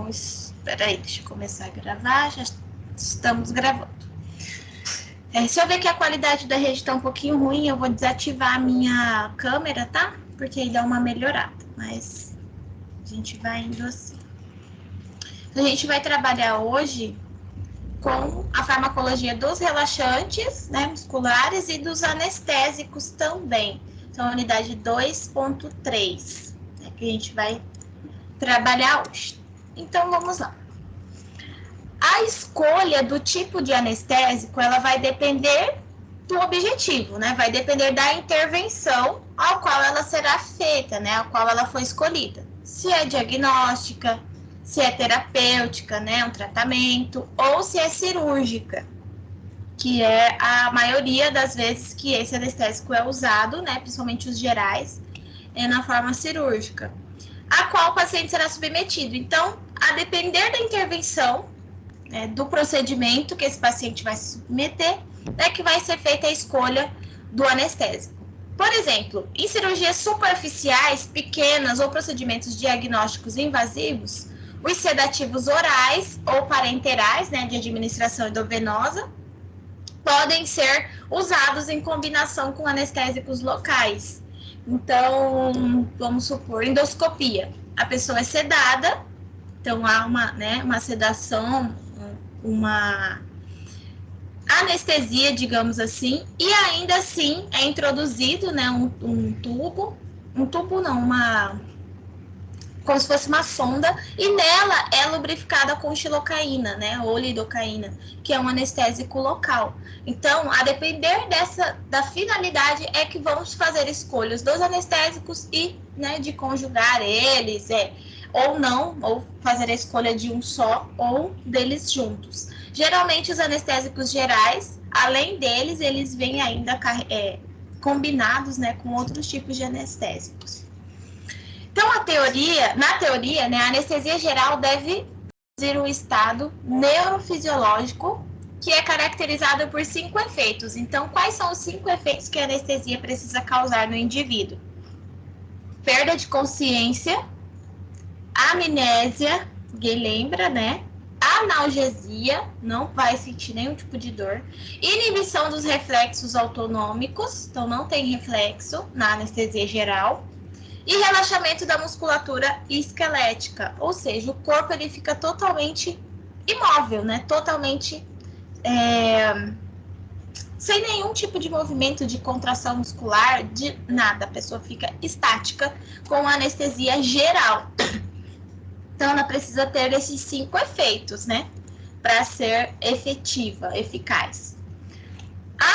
Espera aí, deixa eu começar a gravar, já estamos gravando. Se eu ver que a qualidade da rede está um pouquinho ruim, eu vou desativar a minha câmera, tá? Porque aí dá uma melhorada, mas a gente vai indo assim. A gente vai trabalhar hoje com a farmacologia dos relaxantes, né, musculares e dos anestésicos também. Então, a unidade 2.3, né, que a gente vai trabalhar hoje. Então, vamos lá. A escolha do tipo de anestésico, ela vai depender do objetivo, né? Vai depender da intervenção ao qual ela será feita, né? Ao qual ela foi escolhida. Se é diagnóstica, se é terapêutica, né? Um tratamento, ou se é cirúrgica, que é a maioria das vezes que esse anestésico é usado, né? Principalmente os gerais, na forma cirúrgica, a qual o paciente será submetido. Então, a depender da intervenção, do procedimento que esse paciente vai se submeter, é que vai ser feita a escolha do anestésico. Por exemplo, em cirurgias superficiais, pequenas ou procedimentos diagnósticos invasivos, os sedativos orais ou parenterais, né, de administração endovenosa, podem ser usados em combinação com anestésicos locais. Então, vamos supor, endoscopia. A pessoa é sedada, então há uma sedação, uma anestesia, digamos assim, e ainda assim é introduzido, né, um tubo não, como se fosse uma sonda, e nela é lubrificada com xilocaína, né, ou lidocaína, que é um anestésico local. Então, a depender da finalidade é que vamos fazer escolhas dos anestésicos e, né, de conjugar eles, ou não, ou fazer a escolha de um só ou deles juntos. Geralmente, os anestésicos gerais, além deles, eles vêm ainda combinados, né, com outros tipos de anestésicos. Então, na teoria, né, a anestesia geral deve produzir um estado neurofisiológico que é caracterizado por 5 efeitos. Então, quais são os 5 efeitos que a anestesia precisa causar no indivíduo? Perda de consciência, amnésia, ninguém lembra, né? Analgesia, não vai sentir nenhum tipo de dor. Inibição dos reflexos autonômicos, então não tem reflexo na anestesia geral. E relaxamento da musculatura esquelética, ou seja, o corpo ele fica totalmente imóvel, né? Totalmente sem nenhum tipo de movimento de contração muscular, de nada. A pessoa fica estática com anestesia geral. Então, ela precisa ter esses 5 efeitos, né? Para ser efetiva, eficaz.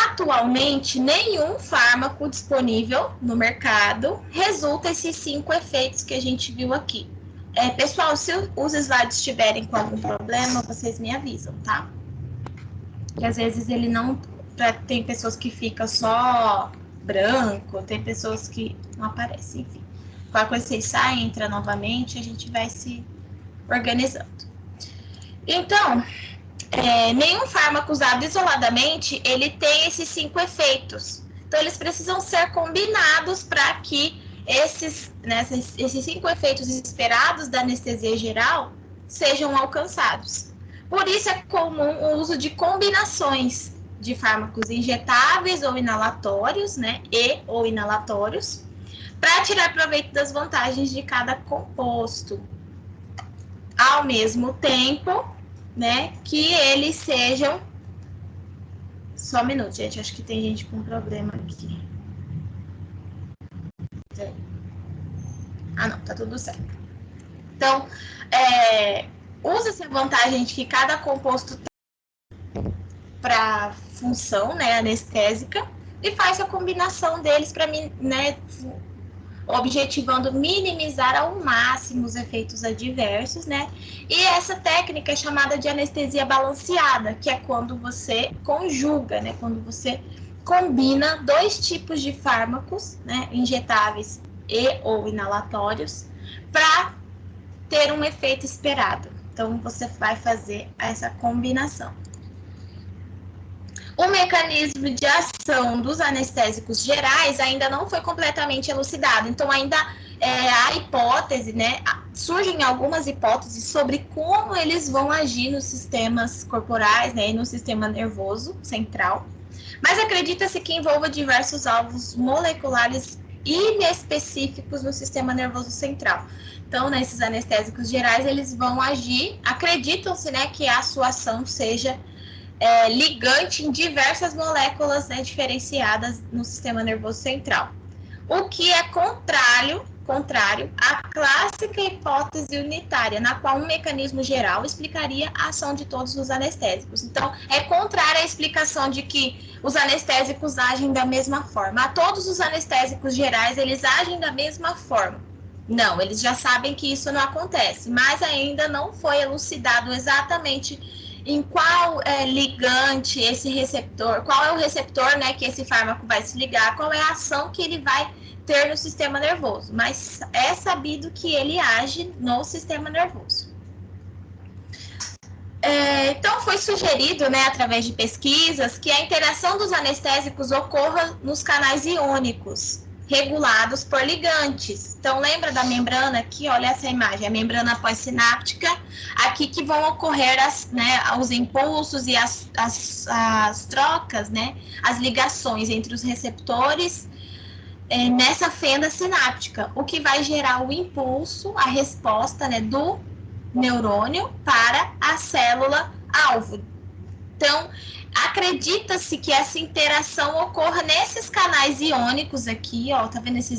Atualmente, nenhum fármaco disponível no mercado resulta esses 5 efeitos que a gente viu aqui. Pessoal, se os slides estiverem com algum problema, vocês me avisam, tá? Que às vezes ele não... Tem pessoas que ficam só branco, tem pessoas que não aparecem, enfim. Qualquer coisa vocês saem, entra novamente, a gente vai se organizando. Então... nenhum fármaco usado isoladamente, ele tem esses 5 efeitos. Então, eles precisam ser combinados para que esses 5 efeitos esperados da anestesia geral sejam alcançados. Por isso, é comum o uso de combinações de fármacos injetáveis ou inalatórios, né, ou inalatórios, para tirar proveito das vantagens de cada composto. Ao mesmo tempo, né, que eles sejam... Só um minuto, gente, acho que tem gente com problema aqui. Ah, não, tá tudo certo. Então, usa-se a vantagem de que cada composto tem para função, né, anestésica, e faz a combinação deles para, né, objetivando minimizar ao máximo os efeitos adversos, né? E essa técnica é chamada de anestesia balanceada, que é quando você conjuga, né? Quando você combina 2 tipos de fármacos, né? Injetáveis ou inalatórios, para ter um efeito esperado. Então, você vai fazer essa combinação. O mecanismo de ação dos anestésicos gerais ainda não foi completamente elucidado. Então, ainda a hipótese, né, surgem algumas hipóteses sobre como eles vão agir nos sistemas corporais, né, e no sistema nervoso central, mas acredita-se que envolva diversos alvos moleculares inespecíficos no sistema nervoso central. Então, nesses anestésicos gerais, eles vão agir, acreditam-se, né, que a sua ação seja ligante em diversas moléculas, né, diferenciadas no sistema nervoso central. O que é contrário à clássica hipótese unitária, na qual um mecanismo geral explicaria a ação de todos os anestésicos. Então, é contrária à explicação de que os anestésicos agem da mesma forma. Todos os anestésicos gerais, eles agem da mesma forma. Não, eles já sabem que isso não acontece, mas ainda não foi elucidado exatamente em qual ligante esse receptor, qual é o receptor, né, que esse fármaco vai se ligar, qual é a ação que ele vai ter no sistema nervoso, mas é sabido que ele age no sistema nervoso. Então, foi sugerido, né, através de pesquisas, que a interação dos anestésicos ocorra nos canais iônicos, regulados por ligantes. Então, lembra da membrana aqui? Olha essa imagem, a membrana pós-sináptica, aqui que vão ocorrer os impulsos e as trocas, né, as ligações entre os receptores nessa fenda sináptica, o que vai gerar o impulso, a resposta, né, do neurônio para a célula-alvo. Então, acredita-se que essa interação ocorra nesses canais iônicos aqui, ó, tá vendo esses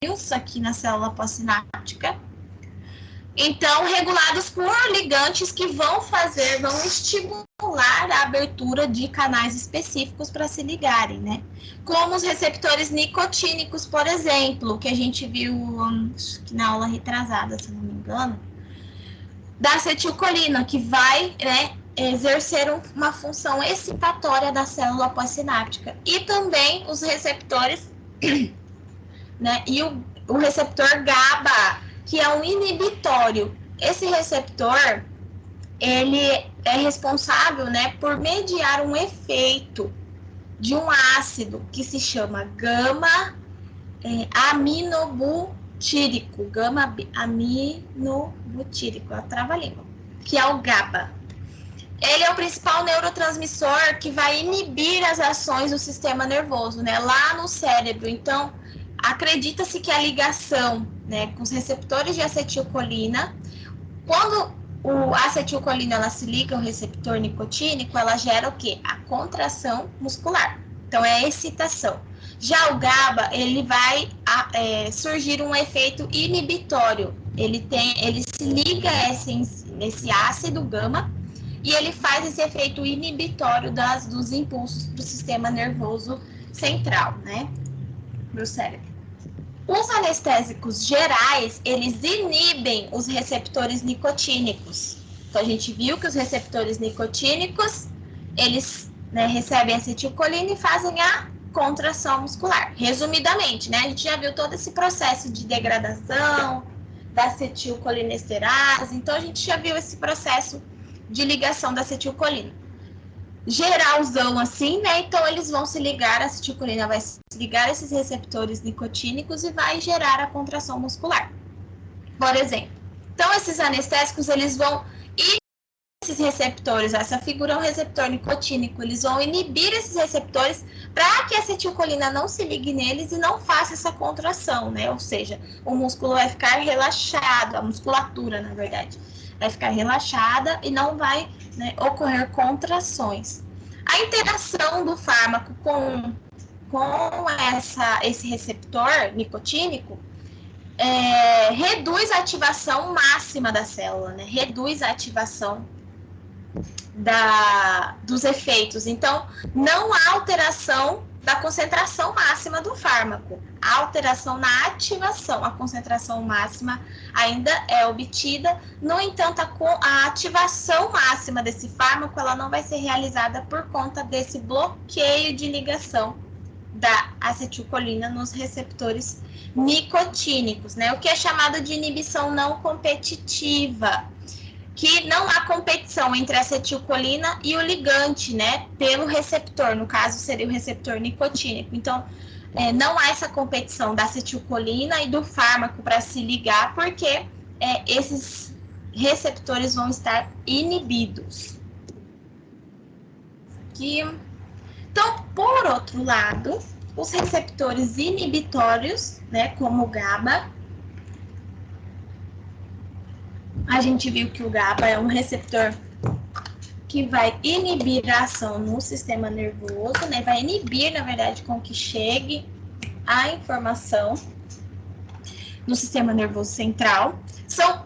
íons aqui na célula pós-sináptica? Então, regulados por ligantes que vão estimular a abertura de canais específicos para se ligarem, né? Como os receptores nicotínicos, por exemplo, que a gente viu acho que na aula retrasada, se não me engano, da acetilcolina, que vai, né, exercer uma função excitatória da célula pós-sináptica. E também os receptores, né, e o receptor GABA, que é um inibitório. Esse receptor, ele é responsável, né, por mediar um efeito de um ácido que se chama gama-aminobutírico, gama-aminobutírico, é a trava-língua, que é o GABA. Ele é o principal neurotransmissor que vai inibir as ações do sistema nervoso, né, lá no cérebro. Então, acredita-se que a ligação, né, com os receptores de acetilcolina, quando a acetilcolina ela se liga ao receptor nicotínico, ela gera o quê? A contração muscular. Então, é a excitação. Já o GABA, ele vai surgir um efeito inibitório. Ele se liga a esse ácido gama e ele faz esse efeito inibitório dos impulsos para o sistema nervoso central, né? Para o cérebro. Os anestésicos gerais, eles inibem os receptores nicotínicos. Então, a gente viu que os receptores nicotínicos, eles, né, recebem acetilcolina e fazem a contração muscular. Resumidamente, né, a gente já viu todo esse processo de degradação da acetilcolinesterase. Então, a gente já viu esse processo de ligação da acetilcolina. Geralzão assim, né? Então, eles vão se ligar, a acetilcolina vai se ligar a esses receptores nicotínicos e vai gerar a contração muscular. Por exemplo. Então, esses anestésicos, eles vão inibir esses receptores. Essa figura é um receptor nicotínico. Eles vão inibir esses receptores para que a acetilcolina não se ligue neles e não faça essa contração, né? Ou seja, o músculo vai ficar relaxado, a musculatura, na verdade, vai ficar relaxada e não vai, né, ocorrer contrações. A interação do fármaco com esse receptor nicotínico reduz a ativação máxima da célula, né? Reduz a ativação dos efeitos. Então, não há alteração da concentração máxima do fármaco. A alteração na ativação, a concentração máxima ainda é obtida. No entanto, a ativação máxima desse fármaco, ela não vai ser realizada por conta desse bloqueio de ligação da acetilcolina nos receptores nicotínicos, né? O que é chamado de inibição não competitiva, que não há competição entre a acetilcolina e o ligante, né, pelo receptor, no caso seria o receptor nicotínico. Então, não há essa competição da acetilcolina e do fármaco para se ligar, porque esses receptores vão estar inibidos. Então, por outro lado, os receptores inibitórios, né, como o GABA, a gente viu que o GABA é um receptor que vai inibir a ação no sistema nervoso, né, vai inibir, na verdade, com que chegue a informação no sistema nervoso central, são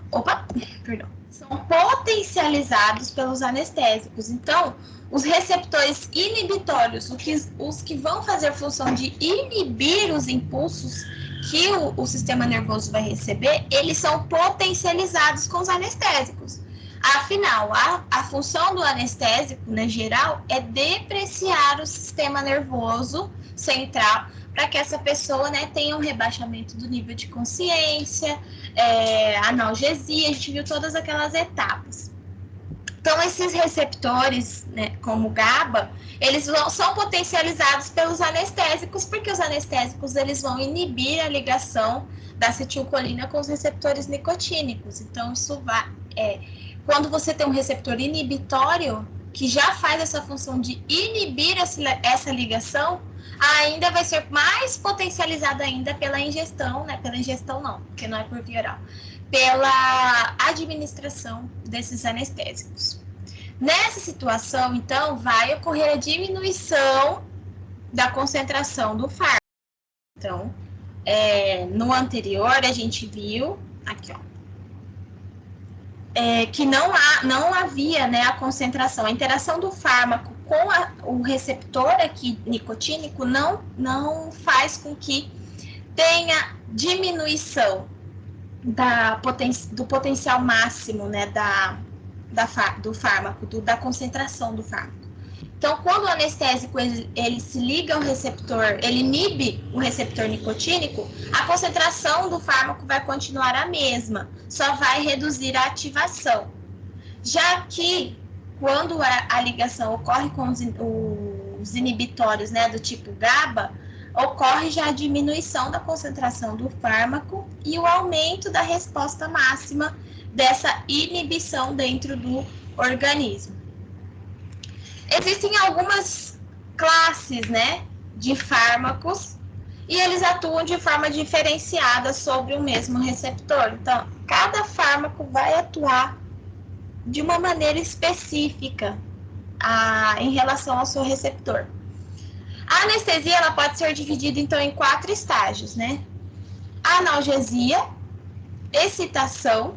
potencializados pelos anestésicos. Então, os receptores inibitórios, os que vão fazer função de inibir os impulsos que o sistema nervoso vai receber, eles são potencializados com os anestésicos. Afinal, a função do anestésico, né, geral, é depreciar o sistema nervoso central para que essa pessoa, né, tenha um rebaixamento do nível de consciência, analgesia, a gente viu todas aquelas etapas. Então, esses receptores, né, como o GABA, eles são potencializados pelos anestésicos, porque os anestésicos eles vão inibir a ligação da acetilcolina com os receptores nicotínicos. Então, isso vai... quando você tem um receptor inibitório, que já faz essa função de inibir essa ligação, ainda vai ser mais potencializada ainda pela ingestão, né? Pela ingestão não, porque não é por via oral. Pela administração desses anestésicos. Nessa situação, então, vai ocorrer a diminuição da concentração do fármaco. Então, no anterior, a gente viu, aqui, ó, que não havia, né, a concentração, a interação do fármaco com o receptor aqui nicotínico não faz com que tenha diminuição do potencial máximo, né, do fármaco, da concentração do fármaco. Então, quando o anestésico ele se liga ao receptor, ele inibe o receptor nicotínico, a concentração do fármaco vai continuar a mesma, só vai reduzir a ativação. Já que, quando a ligação ocorre com os inibitórios, né, do tipo GABA, ocorre já a diminuição da concentração do fármaco e o aumento da resposta máxima dessa inibição dentro do organismo. Existem algumas classes, né, de fármacos e eles atuam de forma diferenciada sobre o mesmo receptor. Então, cada fármaco vai atuar de uma maneira específica em relação ao seu receptor. A anestesia ela pode ser dividida, então, em 4 estágios, né? Analgesia, excitação,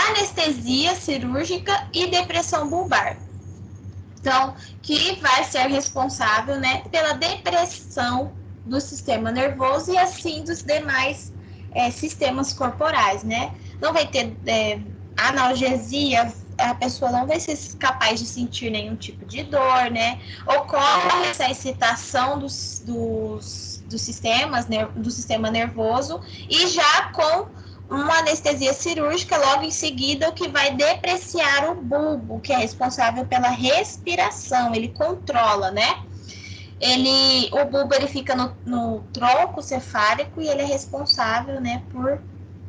anestesia cirúrgica e depressão bulbar. Então, que vai ser responsável, né, pela depressão do sistema nervoso e assim dos demais sistemas corporais, né? Não vai ter analgesia, a pessoa não vai ser capaz de sentir nenhum tipo de dor, né? Ocorre essa excitação do sistema nervoso e já com uma anestesia cirúrgica, logo em seguida, o que vai depreciar o bulbo, que é responsável pela respiração, ele controla, né? O bulbo ele fica no tronco cefálico e ele é responsável, né, por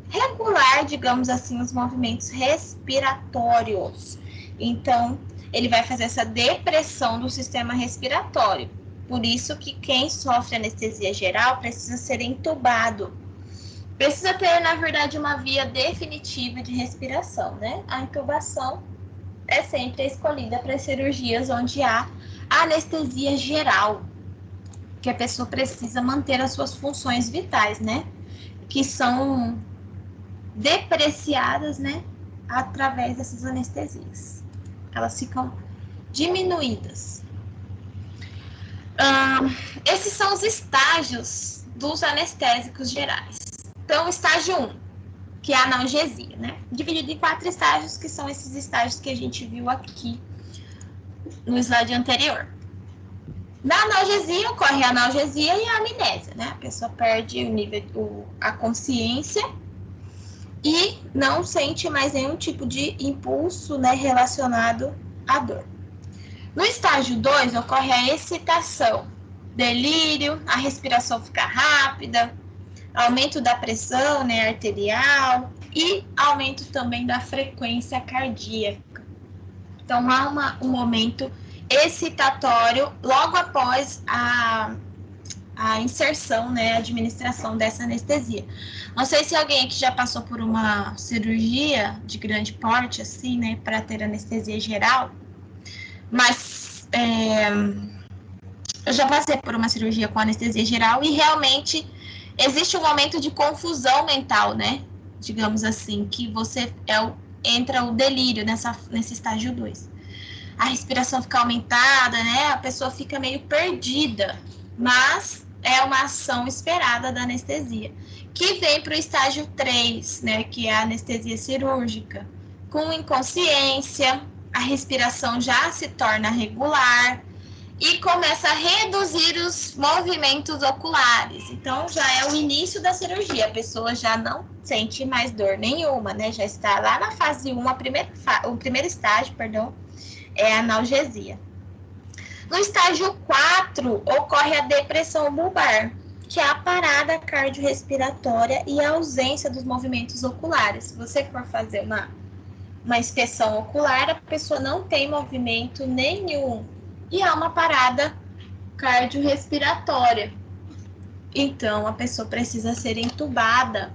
regular, digamos assim, os movimentos respiratórios. Então, ele vai fazer essa depressão do sistema respiratório. Por isso que quem sofre anestesia geral precisa ser entubado. Precisa ter, na verdade, uma via definitiva de respiração, né? A intubação é sempre escolhida para cirurgias onde há anestesia geral, que a pessoa precisa manter as suas funções vitais, né? Que são depreciadas, né? Através dessas anestesias. Elas ficam diminuídas. Esses são os estágios dos anestésicos gerais. Então, estágio 1, que é a analgesia, né? Dividido em 4 estágios, que são esses estágios que a gente viu aqui no slide anterior. Na analgesia, ocorre a analgesia e a amnésia, né? A pessoa perde a consciência e não sente mais nenhum tipo de impulso, né, relacionado à dor. No estágio 2, ocorre a excitação, delírio, a respiração fica rápida, aumento da pressão, né, arterial e aumento também da frequência cardíaca. Então, há um momento excitatório logo após a inserção, né, a administração dessa anestesia. Não sei se alguém aqui já passou por uma cirurgia de grande porte, assim, né, para ter anestesia geral, mas eu já passei por uma cirurgia com anestesia geral e realmente existe um momento de confusão mental, né, digamos assim, que você entra o delírio nesse estágio 2. A respiração fica aumentada, né, a pessoa fica meio perdida, mas é uma ação esperada da anestesia, que vem para o estágio 3, né, que é a anestesia cirúrgica. Com inconsciência, a respiração já se torna regular e começa a reduzir os movimentos oculares. Então, já é o início da cirurgia, a pessoa já não sente mais dor nenhuma, né, já está lá na fase 1, o primeiro estágio, perdão, é a analgesia. No estágio 4, ocorre a depressão bulbar, que é a parada cardiorrespiratória e a ausência dos movimentos oculares. Se você for fazer uma inspeção ocular, a pessoa não tem movimento nenhum e há uma parada cardiorrespiratória. Então, a pessoa precisa ser entubada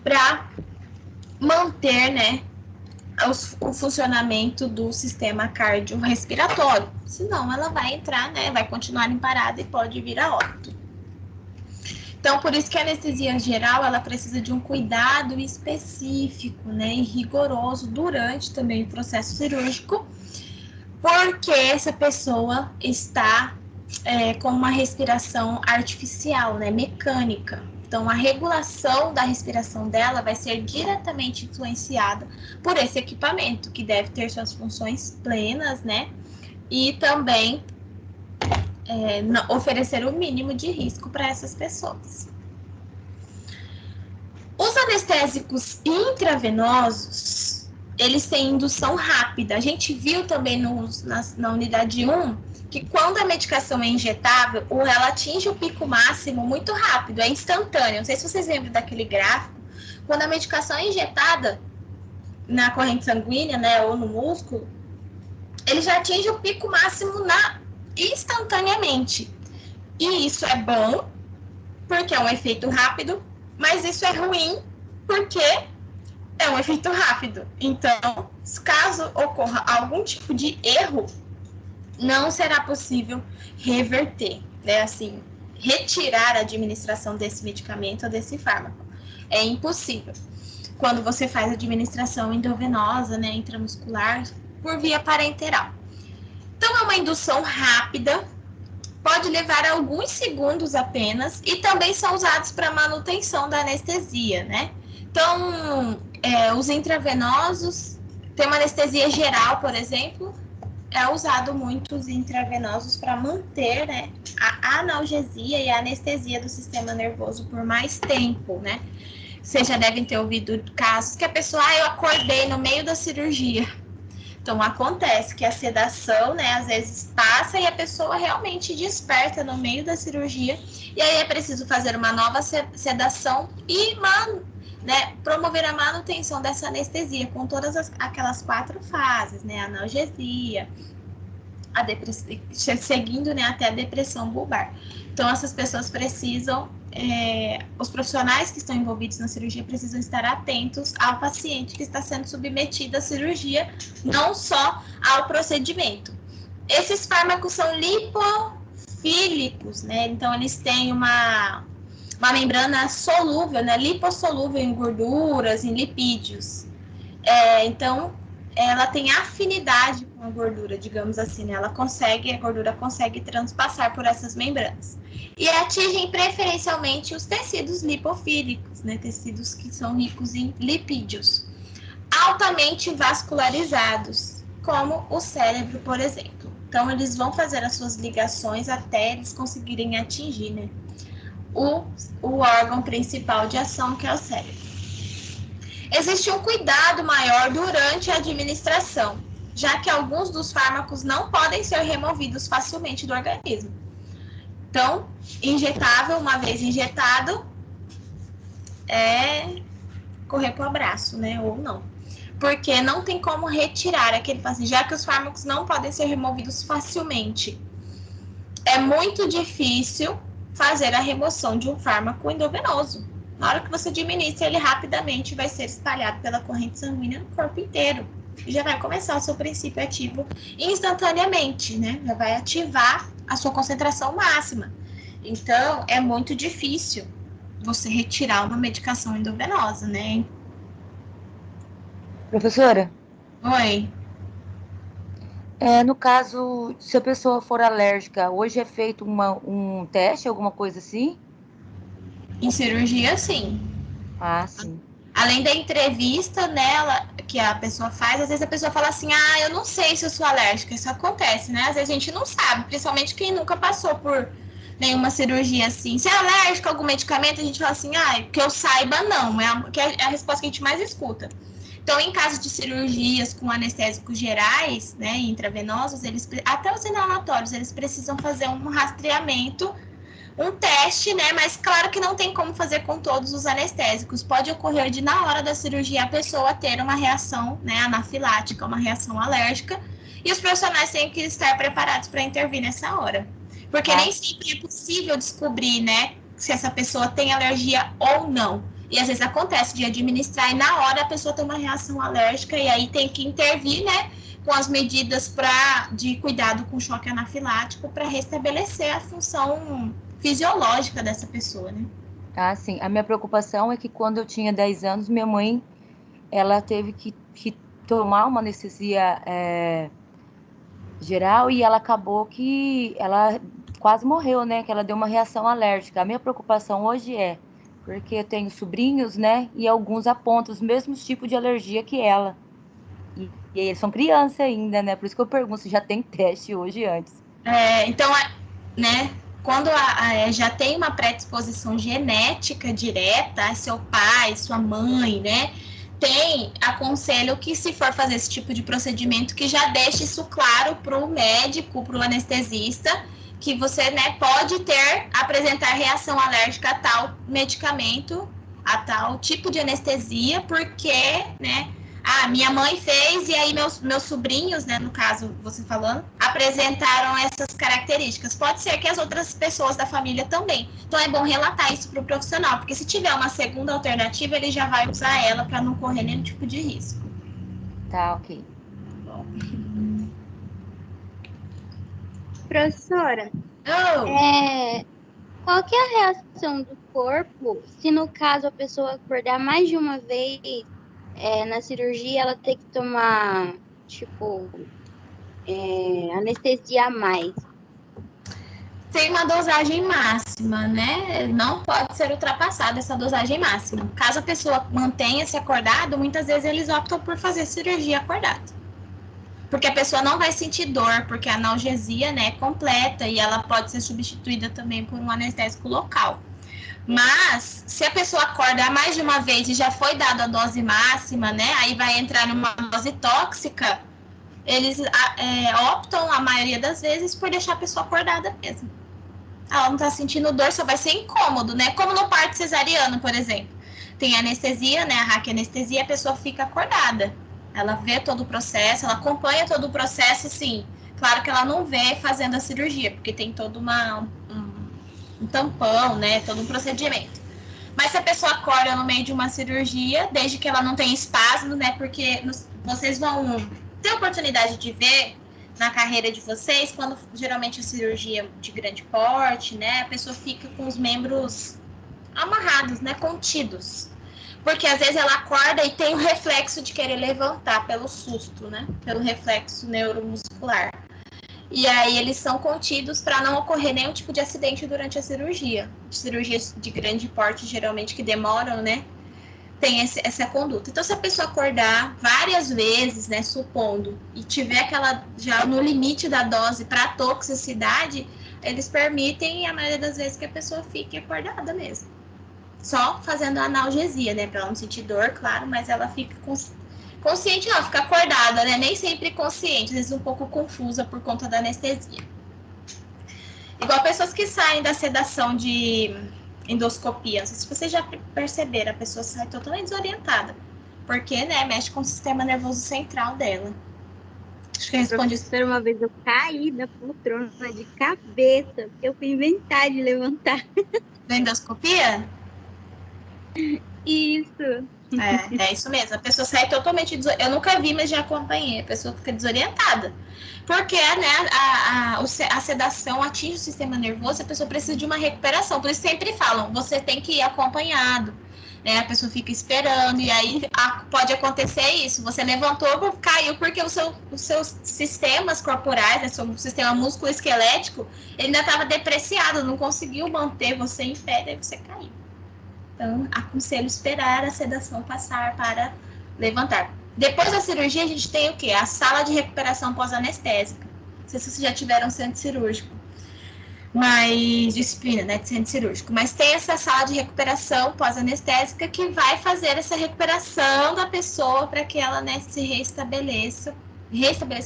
para manter, né, o funcionamento do sistema cardiorrespiratório. Senão ela vai entrar, né, vai continuar em parada e pode vir a óbito. Então, por isso que a anestesia geral, ela precisa de um cuidado específico, né, e rigoroso durante também o processo cirúrgico, porque essa pessoa está com uma respiração artificial, né, mecânica. Então, a regulação da respiração dela vai ser diretamente influenciada por esse equipamento, que deve ter suas funções plenas, né? E também oferecer o mínimo de risco para essas pessoas. Os anestésicos intravenosos, eles têm indução rápida. A gente viu também na unidade 1, que quando a medicação é injetável, ela atinge o pico máximo muito rápido, é instantâneo. Não sei se vocês lembram daquele gráfico. Quando a medicação é injetada na corrente sanguínea, né, ou no músculo, ele já atinge o pico máximo instantaneamente. E isso é bom, porque é um efeito rápido, mas isso é ruim, porque é um efeito rápido. Então, caso ocorra algum tipo de erro, não será possível reverter, né? Assim, retirar a administração desse medicamento ou desse fármaco. É impossível. Quando você faz administração endovenosa, né, intramuscular, por via parenteral. Então, é uma indução rápida, pode levar alguns segundos apenas, e também são usados para manutenção da anestesia, né? Então, os intravenosos, tem uma anestesia geral, por exemplo, é usado muito os intravenosos para manter, né, a analgesia e a anestesia do sistema nervoso por mais tempo, né? Vocês já devem ter ouvido casos que a pessoa, eu acordei no meio da cirurgia. Então, acontece que a sedação, né, às vezes passa e a pessoa realmente desperta no meio da cirurgia, e aí é preciso fazer uma nova sedação e promover a manutenção dessa anestesia com todas aquelas 4 fases, né, a analgesia, seguindo, né, até a depressão bulbar. Então, essas pessoas precisam, os profissionais que estão envolvidos na cirurgia precisam estar atentos ao paciente que está sendo submetido à cirurgia, não só ao procedimento. Esses fármacos são lipofílicos, né? Então, eles têm uma membrana solúvel, né? Lipossolúvel em gorduras, em lipídios. Então, ela tem afinidade com a gordura, digamos assim, né? A gordura consegue transpassar por essas membranas. E atingem preferencialmente os tecidos lipofílicos, né? Tecidos que são ricos em lipídios, altamente vascularizados, como o cérebro, por exemplo. Então, eles vão fazer as suas ligações até eles conseguirem atingir, né, o órgão principal de ação, que é o cérebro. Existe um cuidado maior durante a administração, já que alguns dos fármacos não podem ser removidos facilmente do organismo. Então, injetável, uma vez injetado, é correr pro abraço, né? Ou não. Porque não tem como retirar aquele paciente, já que os fármacos não podem ser removidos facilmente. É muito difícil fazer a remoção de um fármaco endovenoso. Na hora que você administra, ele rapidamente vai ser espalhado pela corrente sanguínea no corpo inteiro. E já vai começar o seu princípio ativo instantaneamente, né? Já vai ativar a sua concentração máxima. Então, é muito difícil você retirar uma medicação endovenosa, né? Professora? Oi. No caso, se a pessoa for alérgica, hoje é feito um teste, alguma coisa assim? Em cirurgia, sim. Ah, sim. Além da entrevista nela, que a pessoa faz, às vezes a pessoa fala assim, eu não sei se eu sou alérgica. Isso acontece, né? Às vezes a gente não sabe, principalmente quem nunca passou por nenhuma cirurgia assim. Se é alérgica a algum medicamento, a gente fala assim, que eu saiba, não. É a resposta que a gente mais escuta. Então, em caso de cirurgias com anestésicos gerais, né, intravenosos, até os inalatórios, eles precisam fazer um rastreamento, um teste, né? Mas claro que não tem como fazer com todos os anestésicos. Pode ocorrer de, na hora da cirurgia, a pessoa ter uma reação, né, anafilática, uma reação alérgica, e os profissionais têm que estar preparados para intervir nessa hora. Porque nem sempre é possível descobrir, né, se essa pessoa tem alergia ou não. E às vezes acontece de administrar e na hora a pessoa tem uma reação alérgica e aí tem que intervir, né, com as medidas de cuidado com choque anafilático para restabelecer a função fisiológica dessa pessoa, né? Ah, sim. A minha preocupação é que quando eu tinha 10 anos, minha mãe, ela teve que tomar uma anestesia geral e ela acabou que ela quase morreu, né? Que ela deu uma reação alérgica. A minha preocupação hoje porque eu tenho sobrinhos, né? E alguns apontam os mesmos tipos de alergia que ela. E eles são crianças ainda, né? Por isso que eu pergunto se já tem teste hoje antes. Então, né? Quando já tem uma predisposição genética direta, seu pai, sua mãe, né? Aconselho que se for fazer esse tipo de procedimento, que já deixe isso claro para o médico, para o anestesista, que você, né, pode apresentar reação alérgica a tal medicamento, a tal tipo de anestesia, porque, né, minha mãe fez, e aí meus sobrinhos, né, no caso, você falando, apresentaram essas características. Pode ser que as outras pessoas da família também. Então é bom relatar isso para o profissional, porque se tiver uma segunda alternativa, ele já vai usar ela para não correr nenhum tipo de risco. Tá, ok. Bom. Professora, Oh. Qual que é a reação do corpo se, no caso, a pessoa acordar mais de uma vez na cirurgia, ela tem que tomar, tipo, anestesia a mais? Tem uma dosagem máxima, né? Não pode ser ultrapassada essa dosagem máxima. Caso a pessoa mantenha-se acordado, muitas vezes eles optam por fazer cirurgia acordado. Porque a pessoa não vai sentir dor, porque a analgesia, né, é completa e ela pode ser substituída também por um anestésico local. Mas, se a pessoa acorda mais de uma vez e já foi dada a dose máxima, né, aí vai entrar numa dose tóxica, eles optam, a maioria das vezes, por deixar a pessoa acordada mesmo. Ela não tá sentindo dor, só vai ser incômodo, né? Como no parto cesariano, por exemplo. Tem anestesia, né, a raquianestesia, a pessoa fica acordada. Ela vê todo o processo, ela acompanha todo o processo, sim. Claro que ela não vê fazendo a cirurgia, porque tem todo um tampão, né? Todo um procedimento. Mas se a pessoa acorda no meio de uma cirurgia, desde que ela não tenha espasmo, né? Porque vocês vão ter a oportunidade de ver na carreira de vocês, quando geralmente a cirurgia de grande porte, né? A pessoa fica com os membros amarrados, né? Contidos. Porque às vezes ela acorda e tem o reflexo de querer levantar pelo susto, né? Pelo reflexo neuromuscular. E aí eles são contidos para não ocorrer nenhum tipo de acidente durante a cirurgia. Cirurgias de grande porte, geralmente, que demoram, né? Tem essa conduta. Então, se a pessoa acordar várias vezes, né, supondo, e tiver aquela já no limite da dose para toxicidade, eles permitem, a maioria das vezes, que a pessoa fique acordada mesmo. Só fazendo a analgesia, né, para ela não sentir dor, claro, mas ela fica consciente, não, fica acordada, né, nem sempre consciente, às vezes um pouco confusa por conta da anestesia. Igual pessoas que saem da sedação endoscopia. Não sei se vocês já perceberam, a pessoa sai totalmente desorientada, porque, né, mexe com o sistema nervoso central dela. Acho que eu respondi isso. Professora, uma vez eu caí da poltrona de cabeça, porque eu fui inventar de levantar. Da endoscopia? Isso. É isso mesmo. A pessoa sai totalmente desorientada. Eu nunca vi, mas já acompanhei. A pessoa fica desorientada. Porque, né, a sedação atinge o sistema nervoso, a pessoa precisa de uma recuperação. Por isso sempre falam, você tem que ir acompanhado. Né? A pessoa fica esperando, e aí pode acontecer isso. Você levantou, caiu, porque os seus sistemas corporais, né, seu sistema músculo-esquelético, ele ainda estava depreciado, não conseguiu manter você em pé, daí você caiu. Então, aconselho esperar a sedação passar para levantar. Depois da cirurgia, a gente tem o quê? A sala de recuperação pós-anestésica. Não sei se vocês já tiveram centro cirúrgico, mas disciplina, né, de centro cirúrgico. Mas tem essa sala de recuperação pós-anestésica que vai fazer essa recuperação da pessoa para que ela, né, se restabeleça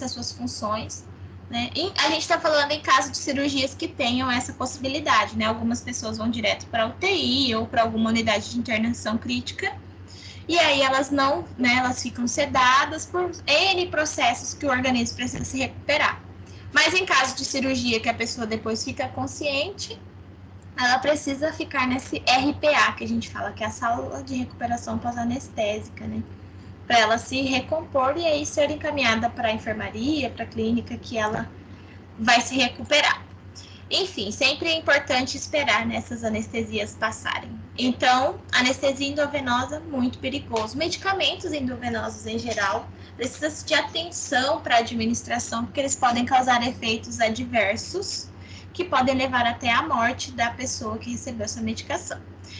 as suas funções. Né? E a gente está falando em caso de cirurgias que tenham essa possibilidade, né? Algumas pessoas vão direto para UTI ou para alguma unidade de internação crítica, e aí elas não, né? Elas ficam sedadas por N processos que o organismo precisa se recuperar. Mas em caso de cirurgia que a pessoa depois fica consciente, ela precisa ficar nesse RPA, que a gente fala, que é a sala de recuperação pós-anestésica, né? Para ela se recompor e aí ser encaminhada para a enfermaria, para a clínica, que ela vai se recuperar. Enfim, sempre é importante esperar nessas anestesias passarem. Então, anestesia endovenosa, muito perigoso. Medicamentos endovenosos em geral, precisa de atenção para a administração, porque eles podem causar efeitos adversos, que podem levar até a morte da pessoa que recebeu essa medicação.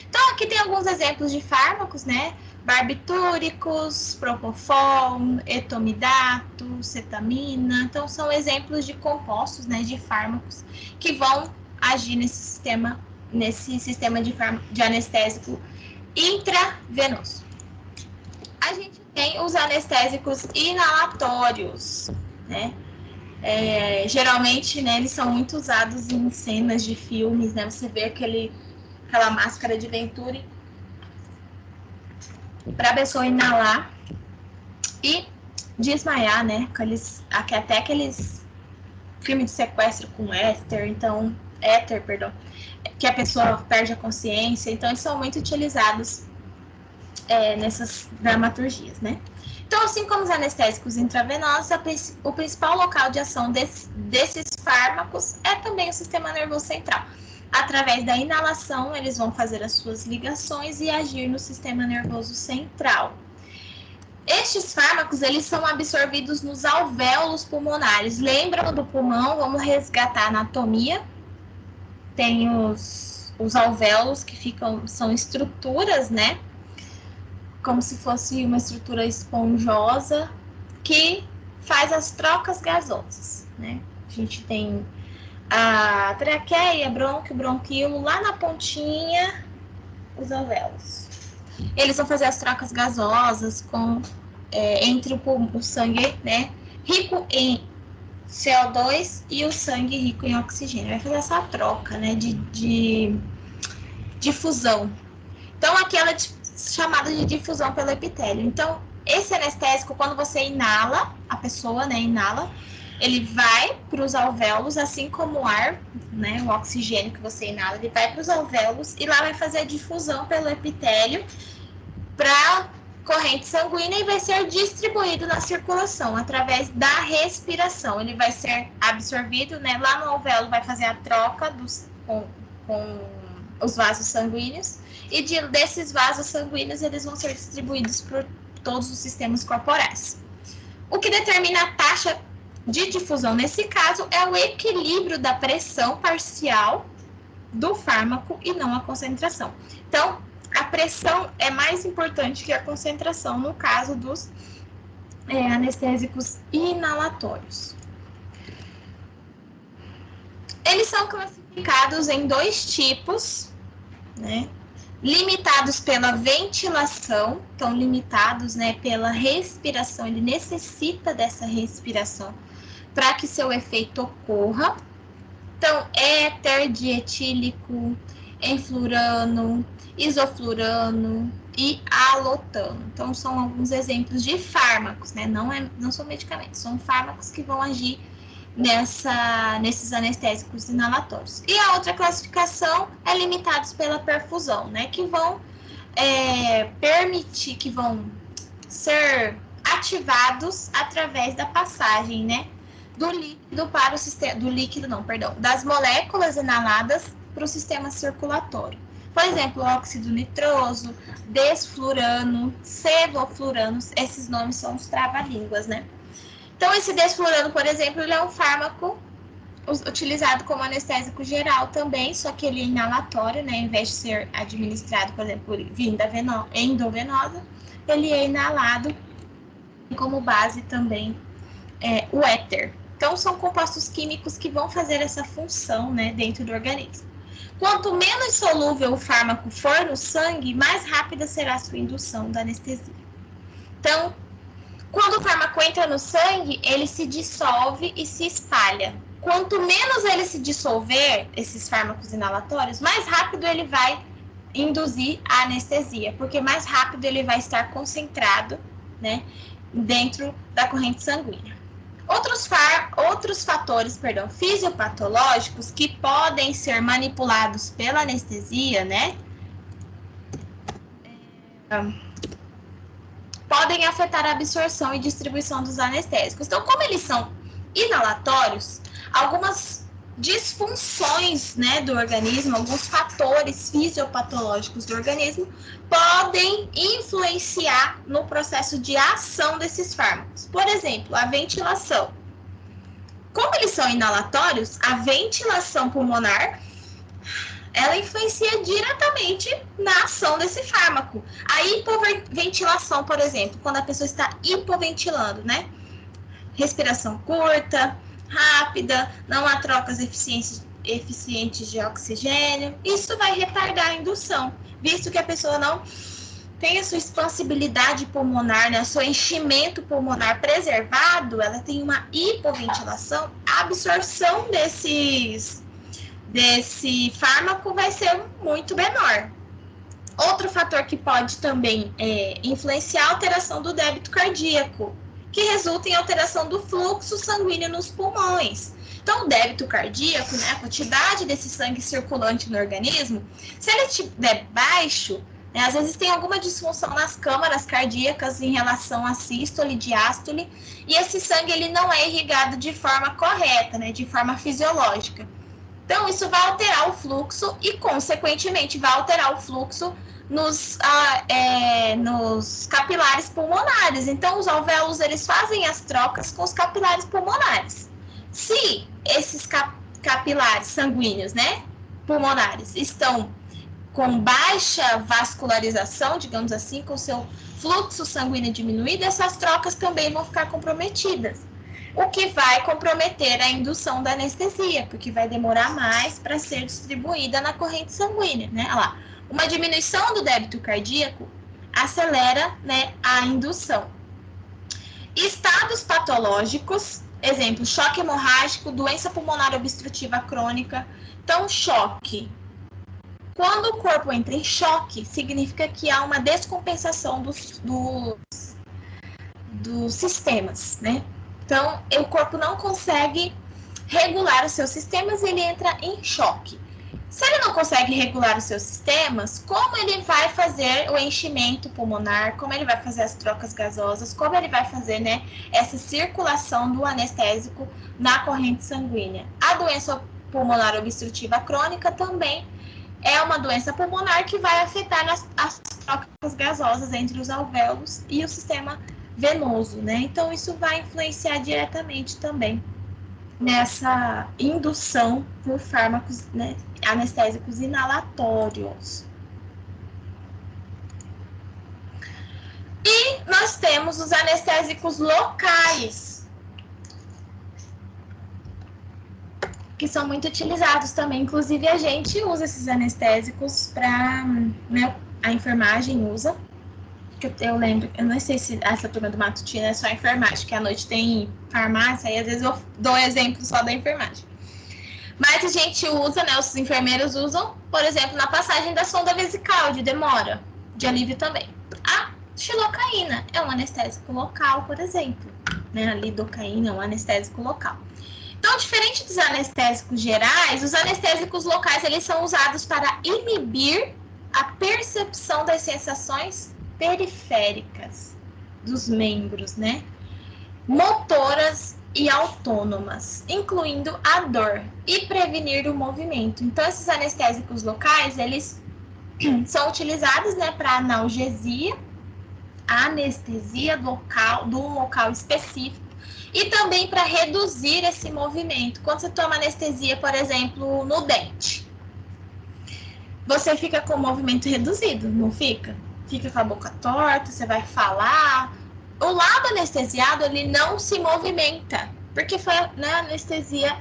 Então, aqui tem alguns exemplos de fármacos, né? Barbitúricos, propofol, etomidato, cetamina. Então, são exemplos de compostos, né, de fármacos que vão agir nesse sistema de anestésico intravenoso. A gente tem os anestésicos inalatórios, né? Geralmente, né, eles são muito usados em cenas de filmes, né? Você vê aquela máscara de Venturi para a pessoa inalar e desmaiar, né? Até aqueles filmes de sequestro com éter, que a pessoa perde a consciência. Então, eles são muito utilizados nessas dramaturgias, né? Então, assim como os anestésicos intravenosos, o principal local de ação desses fármacos é também o sistema nervoso central. Através da inalação, eles vão fazer as suas ligações e agir no sistema nervoso central. Estes fármacos, eles são absorvidos nos alvéolos pulmonares. Lembram do pulmão? Vamos resgatar a anatomia. Tem os alvéolos que são estruturas, né? Como se fosse uma estrutura esponjosa que faz as trocas gasosas, né? A gente tem a traqueia, brônquio, bronquíolo, lá na pontinha, os alvéolos. Eles vão fazer as trocas gasosas entre o sangue, né, rico em CO2 e o sangue rico em oxigênio. Vai fazer essa troca, né, de difusão. Então, aqui ela é chamada de difusão pelo epitélio. Então, esse anestésico, quando você inala, a pessoa, né, inala, ele vai para os alvéolos, assim como o ar, né, o oxigênio que você inala, ele vai para os alvéolos e lá vai fazer a difusão pelo epitélio para a corrente sanguínea e vai ser distribuído na circulação através da respiração. Ele vai ser absorvido, né, lá no alvéolo vai fazer a troca com os vasos sanguíneos e desses vasos sanguíneos eles vão ser distribuídos por todos os sistemas corporais. O que determina a taxa de difusão, nesse caso, é o equilíbrio da pressão parcial do fármaco e não a concentração. Então, a pressão é mais importante que a concentração no caso dos anestésicos inalatórios. Eles são classificados em 2 tipos, né? Limitados pela ventilação, então limitados, né, pela respiração, ele necessita dessa respiração para que seu efeito ocorra. Então, éter dietílico, enflurano, isoflurano e alotano. Então, são alguns exemplos de fármacos, né? Não são medicamentos, são fármacos que vão agir nesses anestésicos inalatórios. E a outra classificação é limitados pela perfusão, né? Que vão permitir, que vão ser ativados através da passagem, né? Do líquido para o sistema, das moléculas inaladas para o sistema circulatório. Por exemplo, óxido nitroso, desflurano, sevoflurano, esses nomes são os trava-línguas, né? Então, esse desflurano, por exemplo, ele é um fármaco utilizado como anestésico geral também, só que ele é inalatório, né? Ao invés de ser administrado, por exemplo, por vinda endovenosa, ele é inalado como base também o éter. Então, são compostos químicos que vão fazer essa função, né, dentro do organismo. Quanto menos solúvel o fármaco for no sangue, mais rápida será a sua indução da anestesia. Então, quando o fármaco entra no sangue, ele se dissolve e se espalha. Quanto menos ele se dissolver, esses fármacos inalatórios, mais rápido ele vai induzir a anestesia, porque mais rápido ele vai estar concentrado, né, dentro da corrente sanguínea. Outros fatores, fisiopatológicos que podem ser manipulados pela anestesia, né, podem afetar a absorção e distribuição dos anestésicos. Então, como eles são inalatórios, algumas disfunções, né, do organismo, alguns fatores fisiopatológicos do organismo podem influenciar no processo de ação desses fármacos. Por exemplo, a ventilação. Como eles são inalatórios, a ventilação pulmonar, ela influencia diretamente na ação desse fármaco. A hipoventilação, por exemplo, quando a pessoa está hipoventilando, né? Respiração curta, rápida, não há trocas eficientes de oxigênio. Isso vai retardar a indução, visto que a pessoa não tem a sua expansibilidade pulmonar, né, o seu enchimento pulmonar preservado, ela tem uma hipoventilação, a absorção desse fármaco vai ser muito menor. Outro fator que pode também influenciar a alteração do débito cardíaco, que resulta em alteração do fluxo sanguíneo nos pulmões. Então, o débito cardíaco, né, a quantidade desse sangue circulante no organismo, se ele estiver baixo, né, às vezes tem alguma disfunção nas câmaras cardíacas em relação à sístole e diástole, e esse sangue ele não é irrigado de forma correta, né, de forma fisiológica. Então, isso vai alterar o fluxo e, consequentemente, vai alterar o fluxo nos capilares pulmonares. Então, os alvéolos, eles fazem as trocas com os capilares pulmonares. Se esses capilares sanguíneos, né, pulmonares, estão com baixa vascularização, digamos assim, com seu fluxo sanguíneo diminuído, essas trocas também vão ficar comprometidas. O que vai comprometer a indução da anestesia, porque vai demorar mais para ser distribuída na corrente sanguínea, né? Olha lá. Uma diminuição do débito cardíaco acelera, né, a indução. Estados patológicos, exemplo, choque hemorrágico, doença pulmonar obstrutiva crônica. Então, choque. Quando o corpo entra em choque, significa que há uma descompensação dos sistemas, né? Então, o corpo não consegue regular os seus sistemas e ele entra em choque. Se ele não consegue regular os seus sistemas, como ele vai fazer o enchimento pulmonar, como ele vai fazer as trocas gasosas, como ele vai fazer, né, essa circulação do anestésico na corrente sanguínea? A doença pulmonar obstrutiva crônica também é uma doença pulmonar que vai afetar as trocas gasosas entre os alvéolos e o sistema venoso, né? Então, isso vai influenciar diretamente também nessa indução por fármacos, né, anestésicos inalatórios. E nós temos os anestésicos locais, que são muito utilizados também. Inclusive, a gente usa esses anestésicos para, né, a enfermagem usa. Eu lembro, eu não sei se essa turma do matutino é só enfermagem, que à noite tem farmácia, e às vezes eu dou exemplo só da enfermagem. Mas a gente usa, né, os enfermeiros usam, por exemplo, na passagem da sonda vesical, de demora, de alívio também. A xilocaína é um anestésico local, por exemplo, né, a lidocaína é um anestésico local. Então, diferente dos anestésicos gerais, os anestésicos locais, eles são usados para inibir a percepção das sensações periféricas dos membros, né? Motoras e autônomas, incluindo a dor, e prevenir o movimento. Então, esses anestésicos locais, eles são utilizados, né, para analgesia, a anestesia local, de um local específico, e também para reduzir esse movimento. Quando você toma anestesia, por exemplo, no dente, você fica com o movimento reduzido, não fica? Fica com a boca torta, você vai falar. O lado anestesiado, ele não se movimenta, porque foi, né, anestesia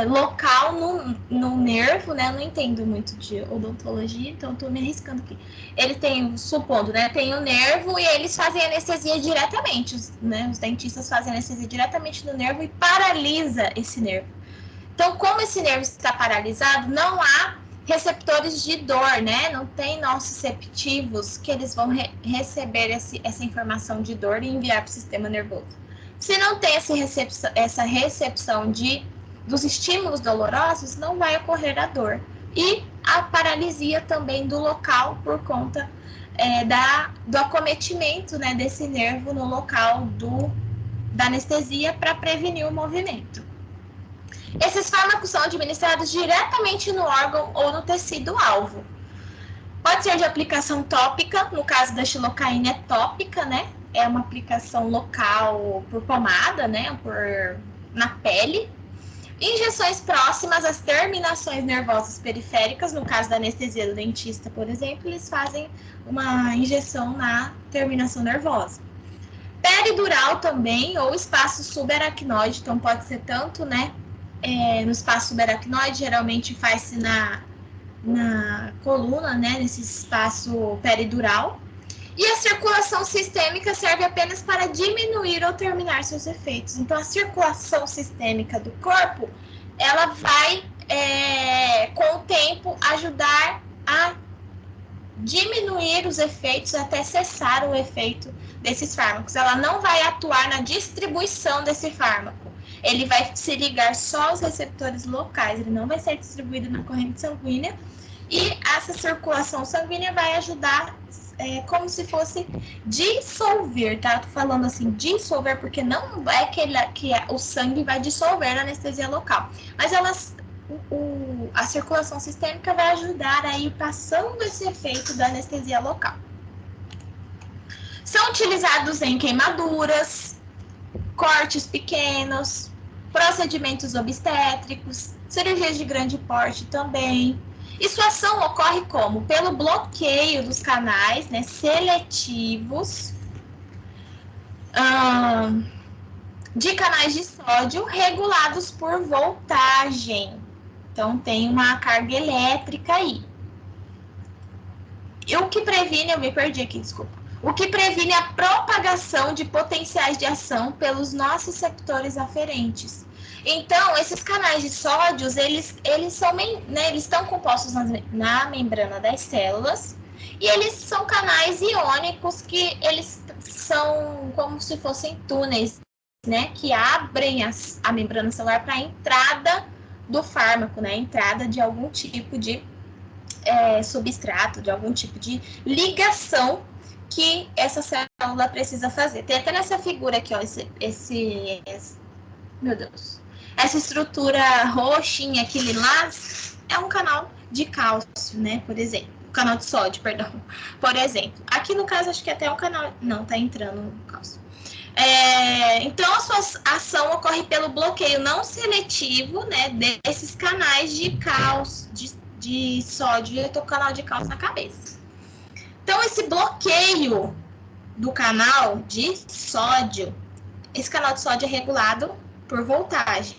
local no nervo, né? Eu não entendo muito de odontologia, então estou me arriscando aqui. Ele tem, supondo, né? Tem o nervo e eles fazem anestesia diretamente, os dentistas fazem anestesia diretamente no nervo e paralisa esse nervo. Então, como esse nervo está paralisado, não há receptores de dor, né? Não tem nociceptivos que eles vão receber essa informação de dor e enviar para o sistema nervoso. Se não tem essa recepção dos estímulos dolorosos, não vai ocorrer a dor. E a paralisia também do local por conta do acometimento, né, desse nervo no local da anestesia para prevenir o movimento. Esses fármacos são administrados diretamente no órgão ou no tecido-alvo. Pode ser de aplicação tópica, no caso da xilocaína é tópica, né? É uma aplicação local por pomada, né? Na pele. Injeções próximas às terminações nervosas periféricas, no caso da anestesia do dentista, por exemplo, eles fazem uma injeção na terminação nervosa. Peridural também, ou espaço subaracnoide, então pode ser tanto, né? No espaço subaracnoide, geralmente faz-se na coluna, né, nesse espaço peridural. E a circulação sistêmica serve apenas para diminuir ou terminar seus efeitos. Então, a circulação sistêmica do corpo, ela vai, com o tempo, ajudar a diminuir os efeitos até cessar o efeito desses fármacos. Ela não vai atuar na distribuição desse fármaco. Ele vai se ligar só aos receptores locais, ele não vai ser distribuído na corrente sanguínea. E essa circulação sanguínea vai ajudar como se fosse dissolver, tá? Eu tô falando assim, dissolver, porque não é que o sangue vai dissolver a anestesia local. Mas a circulação sistêmica vai ajudar a ir passando esse efeito da anestesia local. São utilizados em queimaduras, cortes pequenos, procedimentos obstétricos, cirurgias de grande porte também. E sua ação ocorre como? Pelo bloqueio dos canais, né, seletivos de canais de sódio regulados por voltagem. Então, tem uma carga elétrica aí. E o que previne, eu me perdi aqui, desculpa. O que previne a propagação de potenciais de ação pelos nociceptores aferentes. Então, esses canais de sódios, eles são, né, eles estão compostos na membrana das células e eles são canais iônicos que eles são como se fossem túneis, né, que abrem a membrana celular para a entrada do fármaco, né, a entrada de algum tipo de substrato, de algum tipo de ligação que essa célula precisa fazer. Tem até nessa figura aqui, ó, meu Deus, essa estrutura roxinha aqui, lilás, é um canal de cálcio, né, por exemplo, canal de sódio, perdão, por exemplo. Aqui no caso, acho que até um canal, não, tá entrando no cálcio. Então, a sua ação ocorre pelo bloqueio não seletivo, né, desses canais de cálcio, de sódio. Eu tô com o canal de cálcio na cabeça. Então, esse bloqueio do canal de sódio, esse canal de sódio é regulado por voltagem.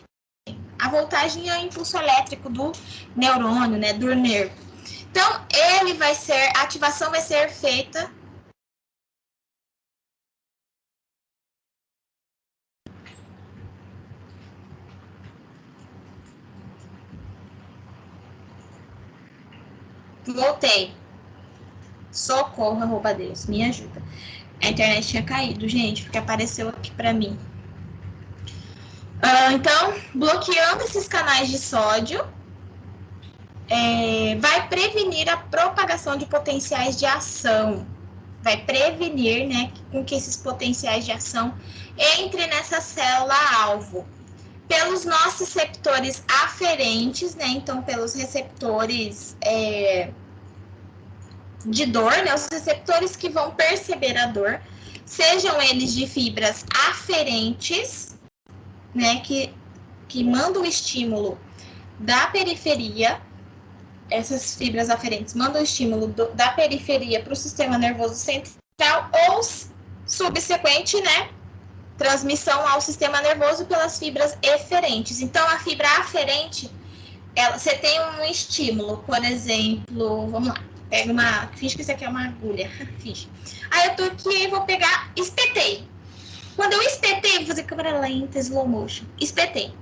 A voltagem é o impulso elétrico do neurônio, né, do nervo. Então, a ativação vai ser feita Voltei. Socorro, arroba Deus, me ajuda. A internet tinha caído, gente, porque apareceu aqui para mim. Então, bloqueando esses canais de sódio, vai prevenir a propagação de potenciais de ação. Vai prevenir, né, com que esses potenciais de ação entrem nessa célula-alvo. Pelos nossos receptores aferentes, né, então pelos receptores de dor, né, os receptores que vão perceber a dor, sejam eles de fibras aferentes, né, que mandam o estímulo da periferia, essas fibras aferentes mandam o estímulo da periferia para o sistema nervoso central, ou subsequente, né, transmissão ao sistema nervoso pelas fibras eferentes. Então, a fibra aferente, você tem um estímulo, por exemplo, vamos lá, pega uma, finge que isso aqui é uma agulha, finge. Aí eu tô aqui e vou pegar, espetei. Quando eu espetei, vou fazer câmera lenta, slow motion, espetei.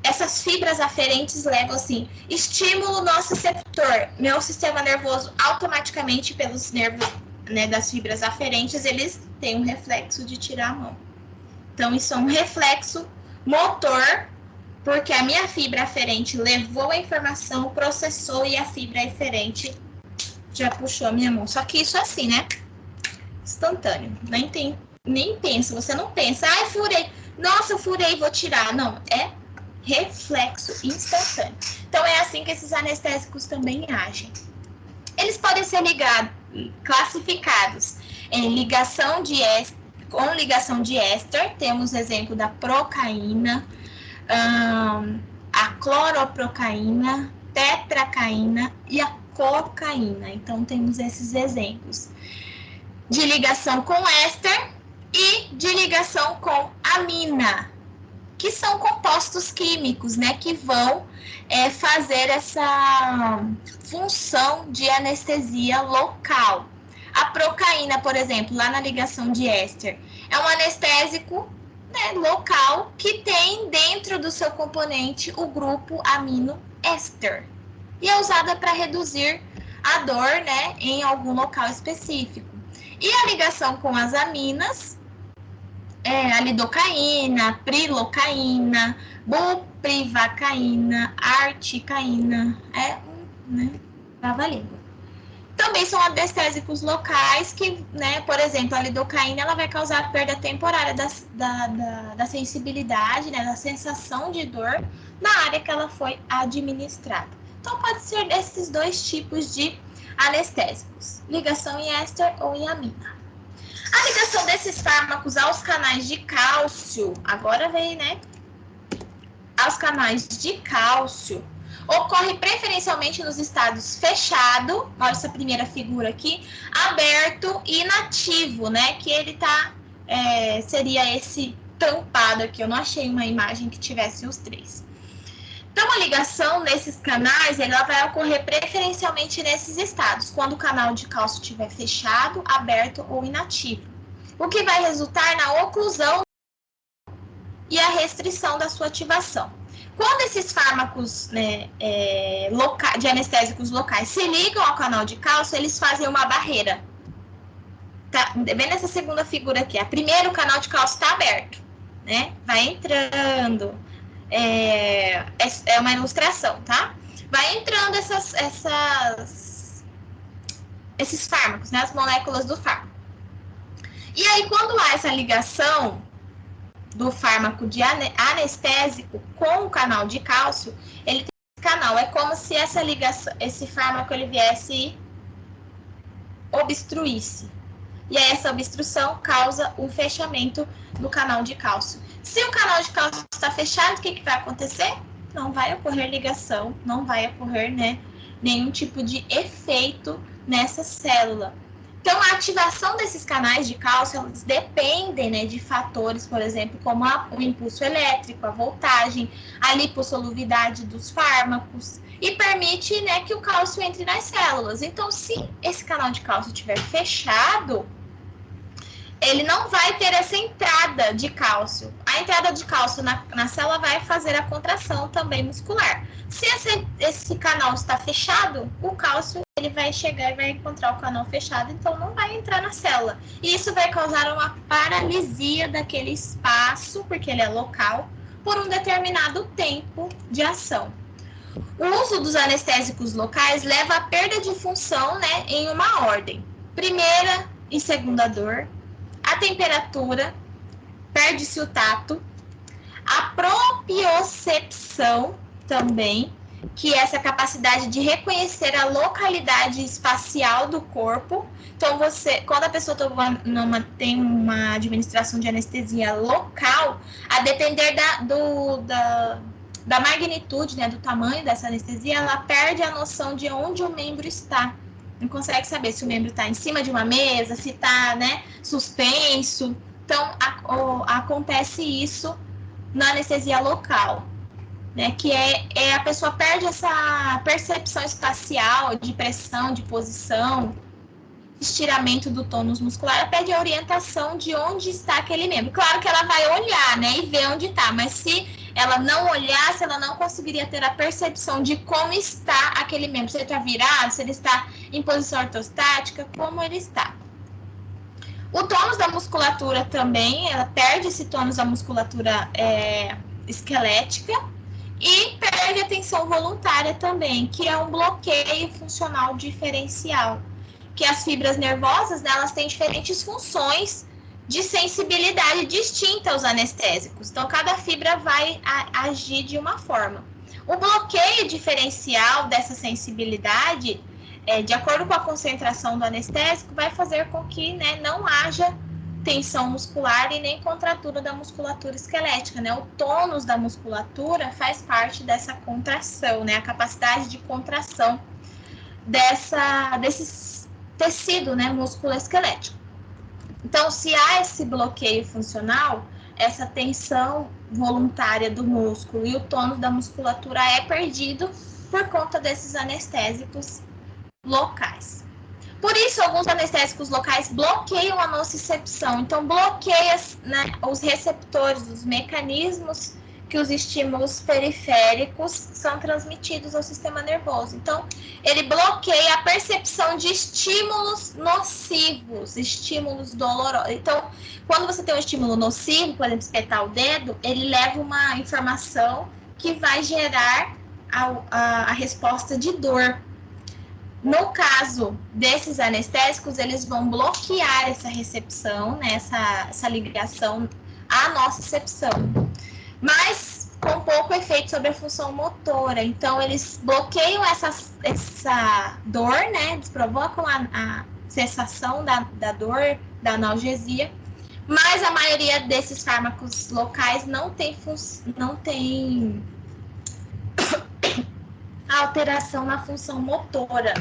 Essas fibras aferentes levam, assim, estímulo no receptor, meu sistema nervoso, automaticamente pelos nervos, né, das fibras aferentes, eles têm um reflexo de tirar a mão. Então, isso é um reflexo motor, porque a minha fibra aferente levou a informação, processou, e a fibra eferente já puxou a minha mão. Só que isso é assim, né? Instantâneo. Nem pensa, você não pensa, ai, furei. Nossa, eu furei, vou tirar. Não, é reflexo instantâneo. Então, é assim que esses anestésicos também agem. Eles podem ser classificados em ligação de com ligação de éster. Temos exemplo da procaína, a cloroprocaína, tetracaína e a cocaína. Então, temos esses exemplos de ligação com éster e de ligação com amina, que são compostos químicos, né, que vão fazer essa função de anestesia local. A procaína, por exemplo, lá na ligação de éster, é um anestésico, né, local, que tem dentro do seu componente o grupo aminoéster. E é usada para reduzir a dor, né, em algum local específico. E a ligação com as aminas, a lidocaína, prilocaína, buprivacaína, articaína, né, trava-língua. Também são anestésicos locais que, né, por exemplo, a lidocaína, ela vai causar perda temporária da sensibilidade, né, da sensação de dor na área que ela foi administrada. Então, pode ser desses dois tipos de anestésicos, ligação em éster ou em amina. A ligação desses fármacos aos canais de cálcio, agora vem, né, aos canais de cálcio, ocorre preferencialmente nos estados fechado, olha essa primeira figura aqui, aberto e inativo, né, que ele tá, seria esse tampado aqui, eu não achei uma imagem que tivesse os três. Então, a ligação nesses canais, ela vai ocorrer preferencialmente nesses estados, quando o canal de cálcio estiver fechado, aberto ou inativo, o que vai resultar na oclusão e a restrição da sua ativação. Quando esses fármacos, né, de anestésicos locais se ligam ao canal de cálcio, eles fazem uma barreira. Tá vendo essa segunda figura aqui? Primeiro, o canal de cálcio está aberto, né? Vai entrando. É uma ilustração, tá? Vai entrando esses fármacos, né? As moléculas do fármaco. E aí, quando há essa ligação do fármaco de anestésico com o canal de cálcio, ele tem esse canal. É como se essa ligação, esse fármaco, ele viesse e obstruísse. E aí, essa obstrução causa um fechamento do canal de cálcio. Se o canal de cálcio está fechado, o que vai acontecer? Não vai ocorrer ligação, não vai ocorrer, né, nenhum tipo de efeito nessa célula. Então, a ativação desses canais de cálcio, eles dependem, né, de fatores, por exemplo, como o impulso elétrico, a voltagem, a lipossolubilidade dos fármacos, e permite, né, que o cálcio entre nas células. Então, se esse canal de cálcio estiver fechado, ele não vai ter essa entrada de cálcio. A entrada de cálcio na célula vai fazer a contração também muscular. Se esse canal está fechado, o cálcio ele vai chegar e vai encontrar o canal fechado, então não vai entrar na célula. E isso vai causar uma paralisia daquele espaço, porque ele é local, por um determinado tempo de ação. O uso dos anestésicos locais leva à perda de função, né, em uma ordem. Primeira e segunda dor, a temperatura, perde-se o tato, a propriocepção também, que é essa capacidade de reconhecer a localidade espacial do corpo. Então, quando a pessoa tem uma administração de anestesia local, a depender da magnitude, né, do tamanho dessa anestesia, ela perde a noção de onde o membro está. Não consegue saber se o membro está em cima de uma mesa, se está, né, suspenso. Então, acontece isso na anestesia local, né, que a pessoa perde essa percepção espacial de pressão, de posição, estiramento do tônus muscular, ela perde a orientação de onde está aquele membro. Claro que ela vai olhar, né, e ver onde está, mas se ela não olhasse, ela não conseguiria ter a percepção de como está aquele membro, se ele está virado, se ele está em posição ortostática, como ele está. O tônus da musculatura também, ela perde esse tônus da musculatura esquelética e perde a tensão voluntária também, que é um bloqueio funcional diferencial, que as fibras nervosas, né, elas têm diferentes funções de sensibilidade distinta aos anestésicos. Então, cada fibra vai agir de uma forma. O bloqueio diferencial dessa sensibilidade, de acordo com a concentração do anestésico, vai fazer com que, né, não haja tensão muscular e nem contratura da musculatura esquelética, né? O tônus da musculatura faz parte dessa contração, né? A capacidade de contração desse tecido, né, músculo-esquelético. Então, se há esse bloqueio funcional, essa tensão voluntária do músculo e o tônus da musculatura é perdido por conta desses anestésicos locais. Por isso, alguns anestésicos locais bloqueiam a nocicepção. Então, bloqueia, né, os receptores, os mecanismos que os estímulos periféricos são transmitidos ao sistema nervoso. Então, ele bloqueia a percepção de estímulos nocivos, estímulos dolorosos. Então, quando você tem um estímulo nocivo, por exemplo, espetar o dedo, ele leva uma informação que vai gerar a resposta de dor. No caso desses anestésicos, eles vão bloquear essa recepção, né, essa ligação à nocicepção, mas com pouco efeito sobre a função motora. Então, eles bloqueiam essa dor, né, eles provocam a cessação da dor, da analgesia, mas a maioria desses fármacos locais não tem alteração na função motora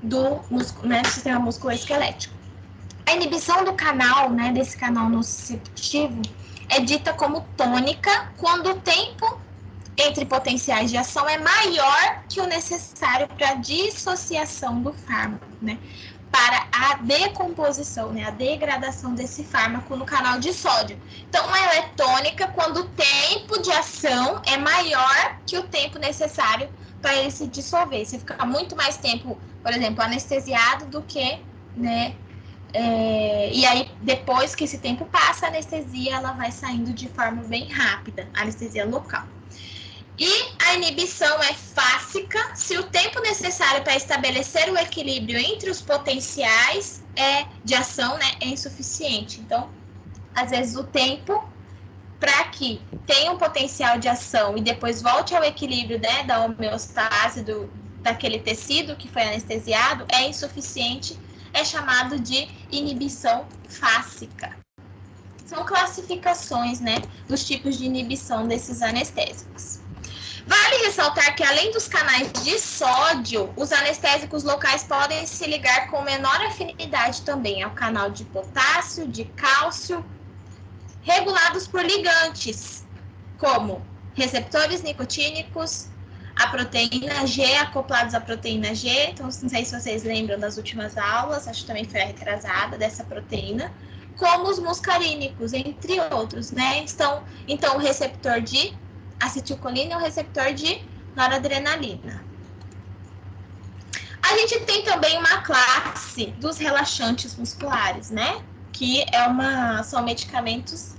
do sistema musculoesquelético. A inibição do canal, né, desse canal nociceptivo, é dita como tônica quando o tempo entre potenciais de ação é maior que o necessário para a dissociação do fármaco, né, para a decomposição, né, a degradação desse fármaco no canal de sódio. Então, ela é tônica quando o tempo de ação é maior que o tempo necessário para ele se dissolver. Você fica muito mais tempo, por exemplo, anestesiado do que, né, e aí, depois que esse tempo passa, a anestesia ela vai saindo de forma bem rápida, a anestesia local. E a inibição é fásica se o tempo necessário para estabelecer o equilíbrio entre os potenciais de ação, né, é insuficiente. Então, às vezes, o tempo para que tenha um potencial de ação e depois volte ao equilíbrio, né, da homeostase daquele tecido que foi anestesiado é insuficiente, é chamado de inibição fásica. São classificações, né, dos tipos de inibição desses anestésicos. Vale ressaltar que, além dos canais de sódio, os anestésicos locais podem se ligar com menor afinidade também ao canal de potássio, de cálcio, regulados por ligantes, como receptores nicotínicos, a proteína G, acoplados à proteína G. Então, não sei se vocês lembram das últimas aulas, acho que também foi a retrasada dessa proteína, como os muscarínicos, entre outros, né? Então o receptor de acetilcolina é o receptor de noradrenalina. A gente tem também uma classe dos relaxantes musculares, né? Que são medicamentos,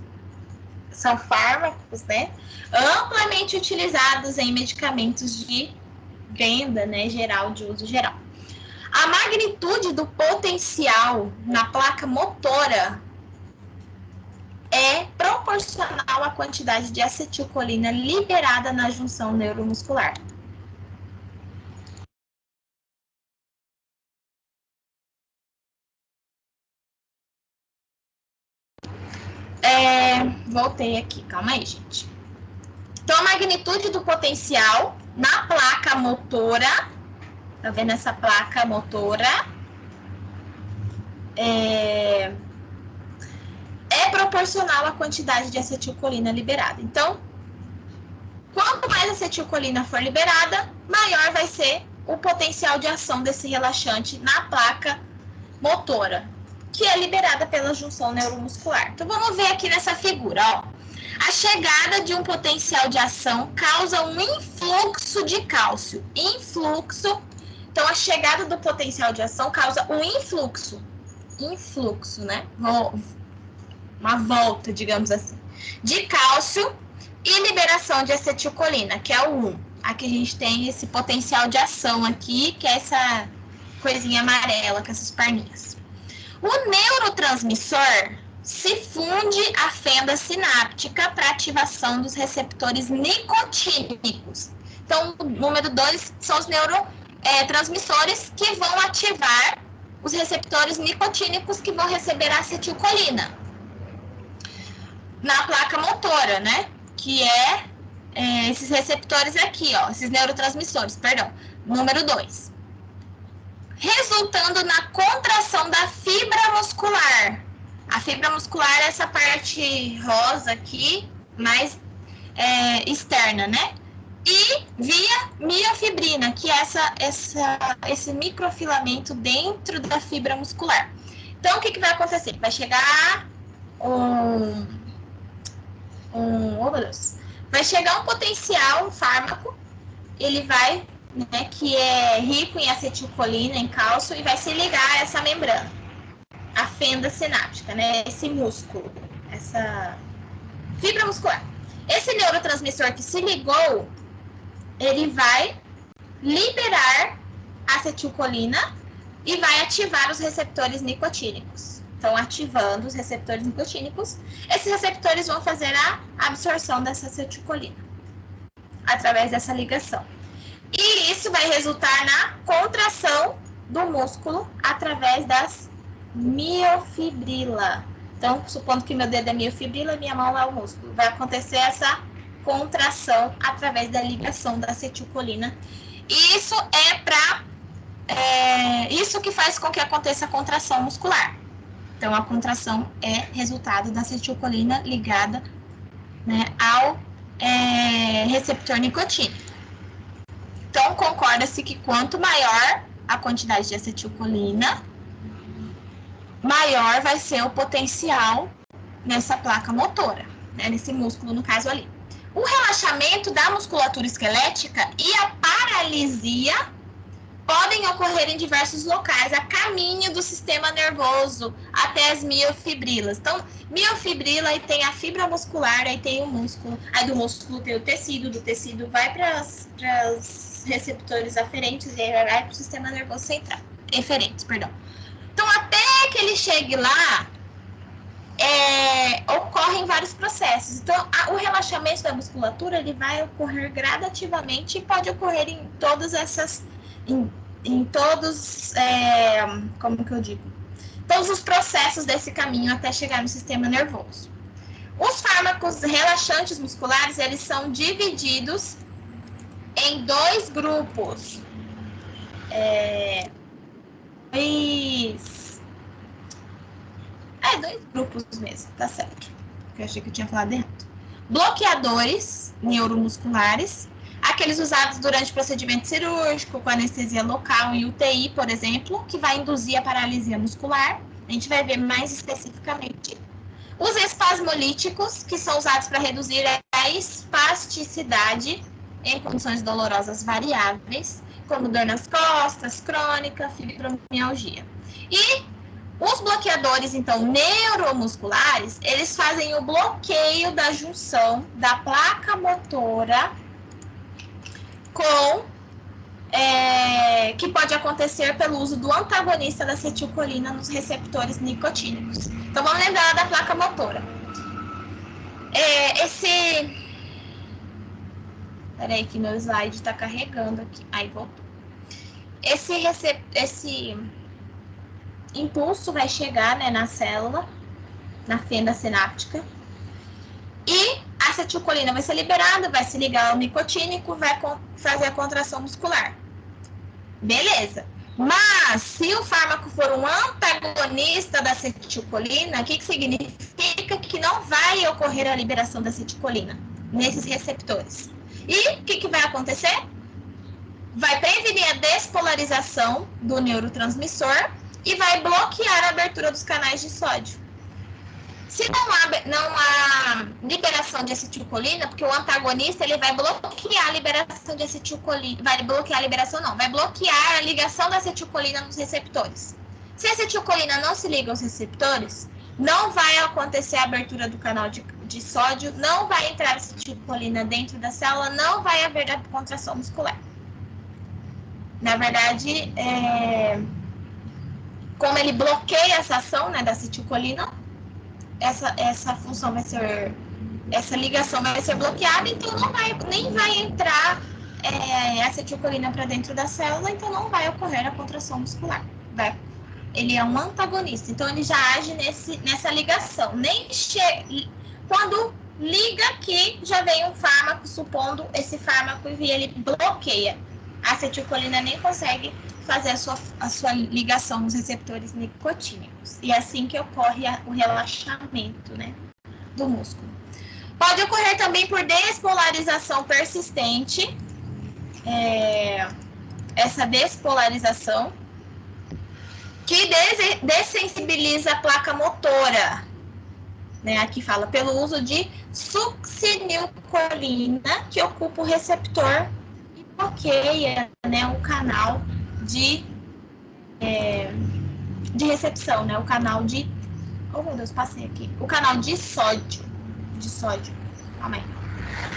são fármacos, né? Amplamente utilizados em medicamentos de venda, né? Geral, de uso geral. A magnitude do potencial na placa motora é proporcional à quantidade de acetilcolina liberada na junção neuromuscular. Voltei aqui, calma aí, gente. Então, a magnitude do potencial na placa motora, tá vendo essa placa motora? É proporcional à quantidade de acetilcolina liberada. Então, quanto mais acetilcolina for liberada, maior vai ser o potencial de ação desse relaxante na placa motora, que é liberada pela junção neuromuscular. Então, vamos ver aqui nessa figura, ó. A chegada de um potencial de ação causa um influxo de cálcio. Influxo. Então, a chegada do potencial de ação causa um influxo. Influxo, né? Uma volta, digamos assim, de cálcio e liberação de acetilcolina, que é o 1. Aqui a gente tem esse potencial de ação aqui, que é essa coisinha amarela com essas perninhas. O neurotransmissor se funde à fenda sináptica para ativação dos receptores nicotínicos. Então, o número 2 são os neurotransmissores que vão ativar os receptores nicotínicos que vão receber a acetilcolina na placa motora, né? Que esses receptores aqui, ó, esses neurotransmissores, perdão, número 2. Resultando na contração da fibra muscular. A fibra muscular é essa parte rosa aqui, mais externa, né? E via miofibrina, que é esse microfilamento dentro da fibra muscular. Então, o que vai acontecer? Vai chegar vai chegar um potencial, um fármaco, ele vai, né, que é rico em acetilcolina, em cálcio, e vai se ligar a essa membrana, a fenda sináptica, né, esse músculo, essa fibra muscular. Esse neurotransmissor que se ligou, ele vai liberar acetilcolina e vai ativar os receptores nicotínicos. Então, ativando os receptores nicotínicos, esses receptores vão fazer a absorção dessa acetilcolina através dessa ligação. E isso vai resultar na contração do músculo através das miofibrila. Então, supondo que meu dedo é miofibrila, minha mão é o músculo. Vai acontecer essa contração através da ligação da acetilcolina. E isso isso que faz com que aconteça a contração muscular. Então, a contração é resultado da acetilcolina ligada, né, ao receptor nicotínico. Então, concorda-se que quanto maior a quantidade de acetilcolina, maior vai ser o potencial nessa placa motora, né, nesse músculo, no caso ali. O relaxamento da musculatura esquelética e a paralisia podem ocorrer em diversos locais, a caminho do sistema nervoso até as miofibrilas. Então, miofibrila, aí tem a fibra muscular, aí tem o músculo, aí do músculo tem o tecido, do tecido vai para os receptores aferentes e aí vai para o sistema nervoso central, eferentes, perdão. Então, até que ele chegue lá, ocorrem vários processos. Então, o relaxamento da musculatura, ele vai ocorrer gradativamente e pode ocorrer em todas essas... Em todos, como que eu digo? Todos os processos desse caminho até chegar no sistema nervoso. Os fármacos relaxantes musculares, eles são divididos em 2 grupos. Dois grupos mesmo, tá certo. Eu achei que eu tinha falado errado. Bloqueadores neuromusculares. aqueles usados durante procedimento cirúrgico, com anestesia local e UTI, por exemplo, que vai induzir a paralisia muscular. A gente vai ver mais especificamente. Os espasmolíticos, que são usados para reduzir a espasticidade em condições dolorosas variáveis, como dor nas costas, crônica, fibromialgia. E os bloqueadores, então, neuromusculares, eles fazem o bloqueio da junção da placa motora que pode acontecer pelo uso do antagonista da acetilcolina nos receptores nicotínicos. Então, vamos lembrar da placa motora. Peraí que meu slide está carregando aqui. Aí, voltou. Esse impulso vai chegar, né, na célula, na fenda sináptica, e a acetilcolina vai ser liberada, vai se ligar ao nicotínico, vai fazer a contração muscular. Beleza. Mas, se o fármaco for um antagonista da acetilcolina, o que significa? Que não vai ocorrer a liberação da acetilcolina nesses receptores. E o que vai acontecer? Vai prevenir a despolarização do neurotransmissor e vai bloquear a abertura dos canais de sódio. Se não há liberação de acetilcolina, porque o antagonista ele vai bloquear a liberação de acetilcolina, vai bloquear a ligação da acetilcolina nos receptores. Se a acetilcolina não se liga aos receptores, não vai acontecer a abertura do canal de sódio, não vai entrar acetilcolina dentro da célula, não vai haver a contração muscular. Na verdade, como ele bloqueia essa ação, né, da acetilcolina, essa função vai ser, essa ligação vai ser bloqueada, então nem vai entrar acetilcolina para dentro da célula, então não vai ocorrer a contração muscular. Ele é um antagonista, então ele já age nessa ligação. Quando liga aqui, já vem um fármaco, supondo esse fármaco, e ele bloqueia. A acetilcolina nem consegue fazer a sua ligação nos receptores nicotínicos. E é assim que ocorre o relaxamento, né, do músculo. Pode ocorrer também por despolarização persistente, essa despolarização, que dessensibiliza a placa motora, né? Aqui fala pelo uso de succinilcolina, que ocupa o receptor e bloqueia, né, o canal de recepção, né? O canal de... Oh, meu Deus, passei aqui. O canal de sódio. Calma aí.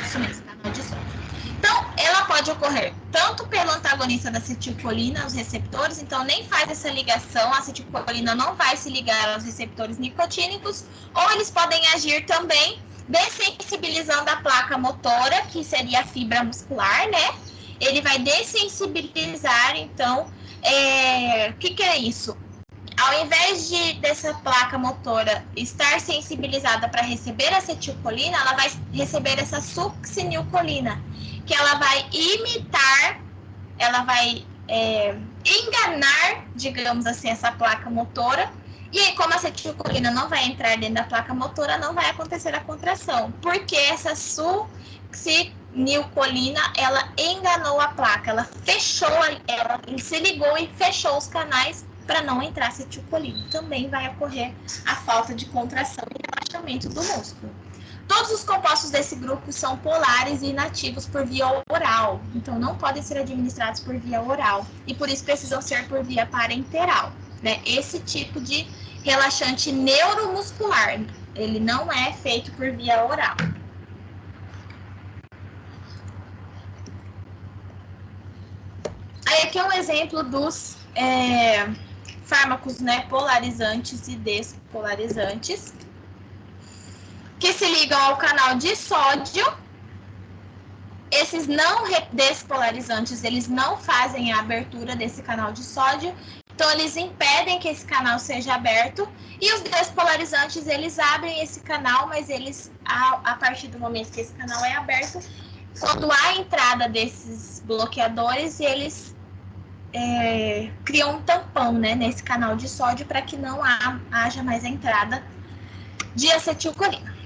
Isso mesmo, canal de sódio. Então, ela pode ocorrer tanto pelo antagonista da acetilcolina aos receptores, então nem faz essa ligação, a acetilcolina não vai se ligar aos receptores nicotínicos, ou eles podem agir também dessensibilizando a placa motora, que seria a fibra muscular, né? Ele vai dessensibilizar, então, o que é isso? Ao invés dessa placa motora estar sensibilizada para receber acetilcolina, ela vai receber essa succinilcolina, que ela vai imitar, ela vai enganar, digamos assim, essa placa motora. E aí, como a acetilcolina não vai entrar dentro da placa motora, não vai acontecer a contração, porque essa succinilcolina, ela enganou a placa, ela fechou, ela se ligou e fechou os canais para não entrar acetilcolina. Também vai ocorrer a falta de contração e relaxamento do músculo. Todos os compostos desse grupo são polares e inativos por via oral, então não podem ser administrados por via oral e por isso precisam ser por via parenteral, né? Esse tipo de relaxante neuromuscular, ele não é feito por via oral. Aí aqui é um exemplo dos fármacos, né, polarizantes e despolarizantes, que se ligam ao canal de sódio. Esses não despolarizantes, eles não fazem a abertura desse canal de sódio, então eles impedem que esse canal seja aberto, e os despolarizantes, eles abrem esse canal, mas eles, a partir do momento que esse canal é aberto, quando há entrada desses bloqueadores, eles criam um tampão, né, nesse canal de sódio para que não haja mais a entrada de acetilcolina.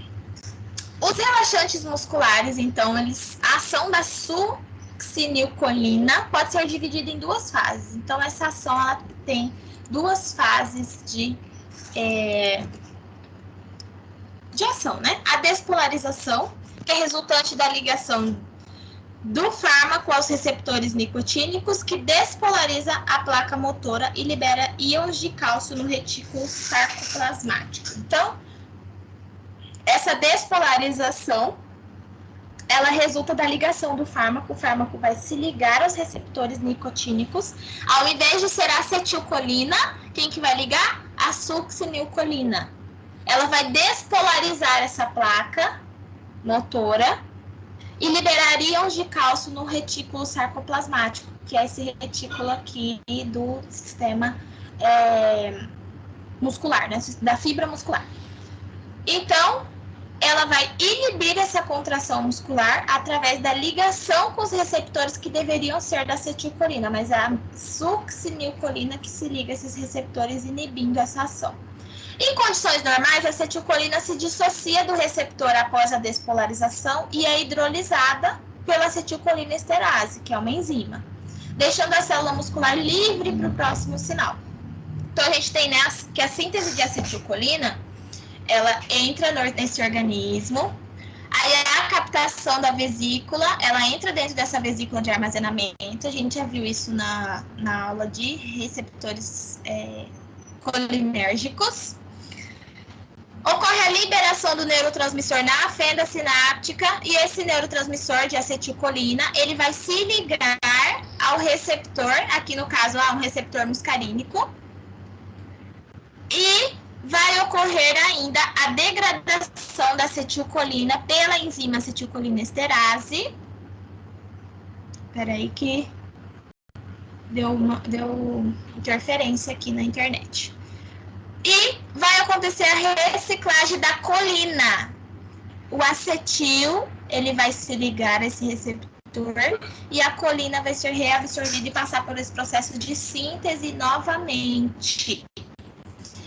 Os relaxantes musculares, então, a ação da succinilcolina pode ser dividida em duas fases. Então, essa ação ela tem duas fases de ação, né? A despolarização, que é resultante da ligação do fármaco aos receptores nicotínicos, que despolariza a placa motora e libera íons de cálcio no retículo sarcoplasmático. Então, essa despolarização, ela resulta da ligação do fármaco. O fármaco vai se ligar aos receptores nicotínicos. Ao invés de ser a acetilcolina, quem que vai ligar? A succinilcolina. Ela vai despolarizar essa placa motora e liberar íons de cálcio no retículo sarcoplasmático, que é esse retículo aqui do sistema muscular, né? Da fibra muscular. Então, ela vai inibir essa contração muscular através da ligação com os receptores que deveriam ser da acetilcolina, mas é a succinilcolina que se liga a esses receptores, inibindo essa ação. Em condições normais, a acetilcolina se dissocia do receptor após a despolarização e é hidrolisada pela acetilcolina esterase, que é uma enzima, deixando a célula muscular livre para o próximo sinal. Então, a gente tem que a síntese de acetilcolina, ela entra nesse organismo, aí a captação da vesícula, ela entra dentro dessa vesícula de armazenamento. A gente já viu isso na aula de receptores colinérgicos. Ocorre a liberação do neurotransmissor na fenda sináptica e esse neurotransmissor de acetilcolina, ele vai se ligar ao receptor, aqui no caso, um receptor muscarínico, e vai ocorrer ainda a degradação da acetilcolina pela enzima acetilcolina esterase. Espera aí que deu interferência aqui na internet. E vai acontecer a reciclagem da colina. O acetil, ele vai se ligar a esse receptor e a colina vai ser reabsorvida e passar por esse processo de síntese novamente.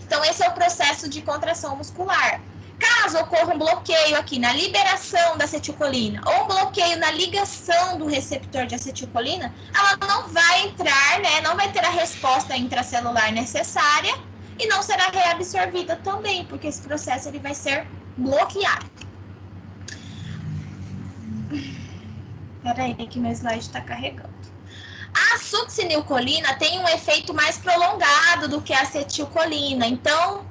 Então, esse é o processo de contração muscular. Caso ocorra um bloqueio aqui na liberação da acetilcolina ou um bloqueio na ligação do receptor de acetilcolina, ela não vai entrar, né? Não vai ter a resposta intracelular necessária e não será reabsorvida também, porque esse processo ele vai ser bloqueado. Espera aí que meu slide está carregando. A succinilcolina tem um efeito mais prolongado do que a acetilcolina. Então,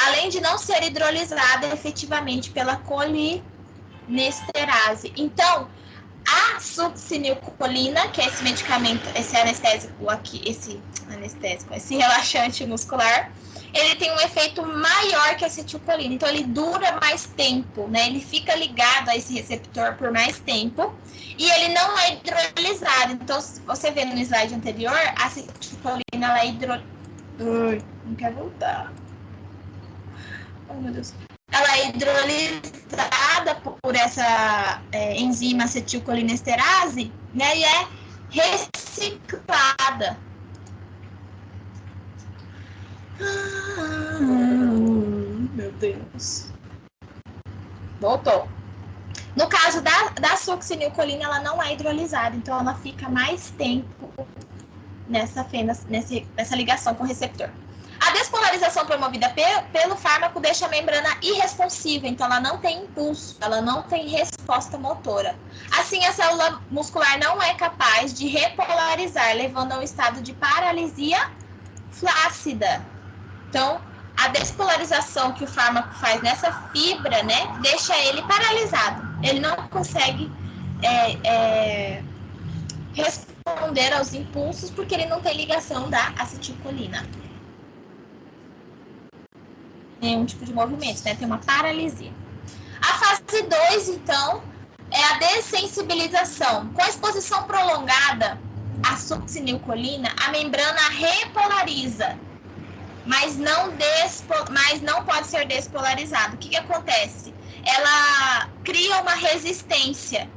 além de não ser hidrolisada efetivamente pela colinesterase. Então, a succinilcolina, que é esse medicamento, esse anestésico aqui, esse relaxante muscular, ele tem um efeito maior que a acetilcolina. Então, ele dura mais tempo, né? Ele fica ligado a esse receptor por mais tempo e ele não é hidrolisado. Então, se você vê no slide anterior, a acetilcolina, ela é não quer voltar. Oh, meu Deus. Ela é hidrolisada por essa enzima acetilcolinesterase, né? E é reciclada. Meu Deus. Voltou. No caso da succinilcolina, ela não é hidrolisada, então ela fica mais tempo nessa ligação com o receptor. A despolarização promovida pelo fármaco deixa a membrana irresponsiva, então ela não tem impulso, ela não tem resposta motora. Assim, a célula muscular não é capaz de repolarizar, levando a um estado de paralisia flácida. Então, a despolarização que o fármaco faz nessa fibra, né, deixa ele paralisado. Ele não consegue responder aos impulsos porque ele não tem ligação da acetilcolina. Nenhum tipo de movimento, né? Tem uma paralisia. A fase 2, então, é a dessensibilização. Com a exposição prolongada à succinilcolina, a membrana repolariza, mas não pode ser despolarizada. O que acontece? Ela cria uma resistência.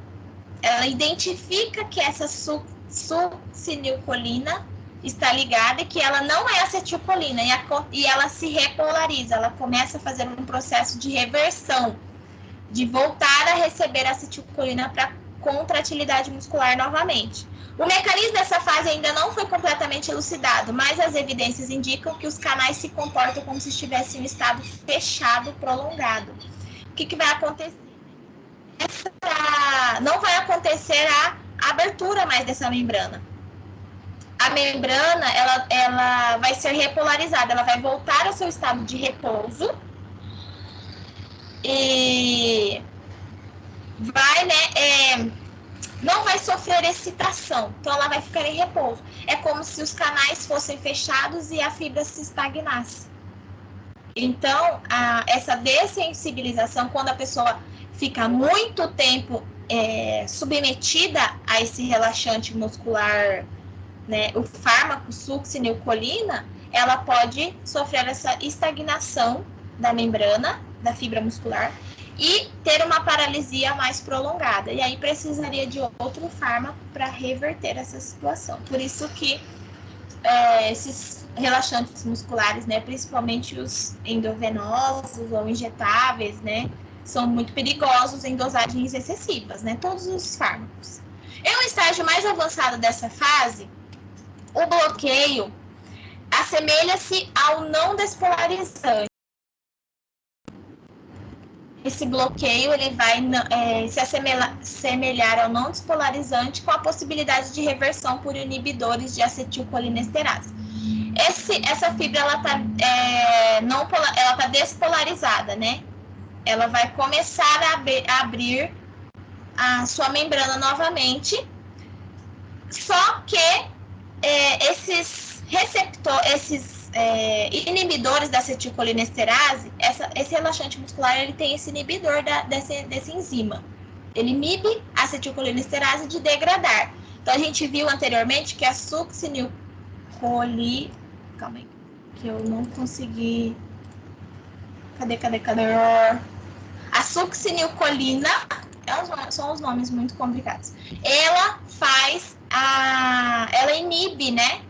Ela identifica que essa succinilcolina está ligada e que ela não é acetilcolina e ela se repolariza, ela começa a fazer um processo de reversão, de voltar a receber a acetilcolina para contratilidade muscular novamente. O mecanismo dessa fase ainda não foi completamente elucidado, mas as evidências indicam que os canais se comportam como se estivessem em um estado fechado prolongado. O que vai acontecer? Não vai acontecer a abertura mais dessa membrana. A membrana, ela vai ser repolarizada, ela vai voltar ao seu estado de repouso e vai, né, não vai sofrer excitação, então ela vai ficar em repouso. É como se os canais fossem fechados e a fibra se estagnasse. Então, essa dessensibilização, quando a pessoa fica muito tempo submetida a esse relaxante muscular, né, o fármaco succinilcolina, ela pode sofrer essa estagnação da membrana, da fibra muscular, e ter uma paralisia mais prolongada. E aí precisaria de outro fármaco para reverter essa situação. Por isso que esses relaxantes musculares, né, principalmente os endovenosos ou injetáveis, né, são muito perigosos em dosagens excessivas, né, todos os fármacos. Em um estágio mais avançado dessa fase, o bloqueio assemelha-se ao não despolarizante. Esse bloqueio ele vai se assemelhar ao não despolarizante com a possibilidade de reversão por inibidores de acetilcolinesterase. Essa fibra ela tá despolarizada, né? Ela vai começar a abrir a sua membrana novamente, só que esses inibidores da acetilcolinesterase, esse relaxante muscular, ele tem esse inibidor dessa enzima. Ele inibe a acetilcolinesterase de degradar. Então, a gente viu anteriormente que a calma aí, que eu não consegui... Cadê? A succinilcolina, são os nomes muito complicados. Ela inibe, né,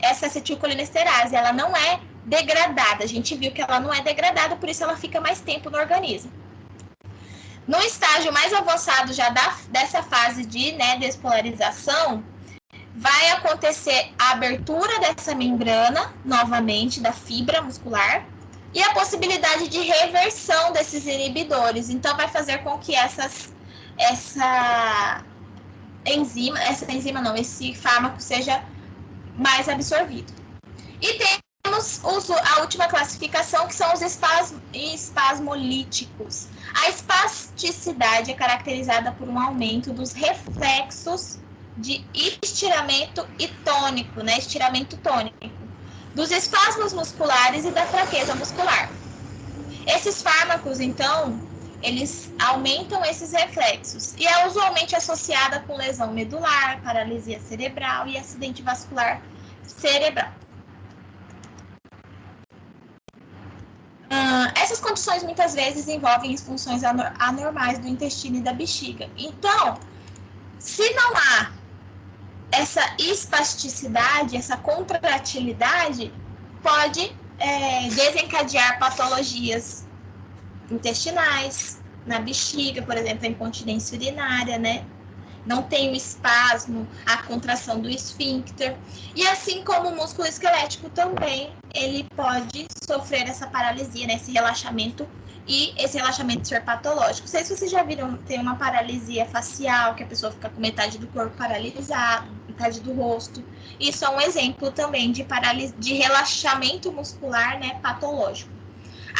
essa acetilcolinesterase, ela não é degradada. A gente viu que ela não é degradada, por isso ela fica mais tempo no organismo. No estágio mais avançado já dessa fase de, né, despolarização, vai acontecer a abertura dessa membrana, novamente, da fibra muscular, e a possibilidade de reversão desses inibidores. Então, vai fazer com que esse fármaco seja mais absorvido. E temos a última classificação, que são os espasmolíticos. A espasticidade é caracterizada por um aumento dos reflexos de estiramento e tônico, né? Estiramento tônico, dos espasmos musculares e da fraqueza muscular. Esses fármacos, então, eles aumentam esses reflexos e é usualmente associada com lesão medular, paralisia cerebral e acidente vascular cerebral. Essas condições muitas vezes envolvem funções anormais do intestino e da bexiga. Então, se não há essa espasticidade, essa contratilidade, pode desencadear patologias intestinais, na bexiga, por exemplo, a incontinência urinária, né? Não tem o espasmo, a contração do esfíncter. E assim como o músculo esquelético também, ele pode sofrer essa paralisia, né? Esse relaxamento, e esse relaxamento ser patológico. Não sei se vocês já viram, tem uma paralisia facial, que a pessoa fica com metade do corpo paralisado, metade do rosto. Isso é um exemplo também de relaxamento muscular, né, patológico.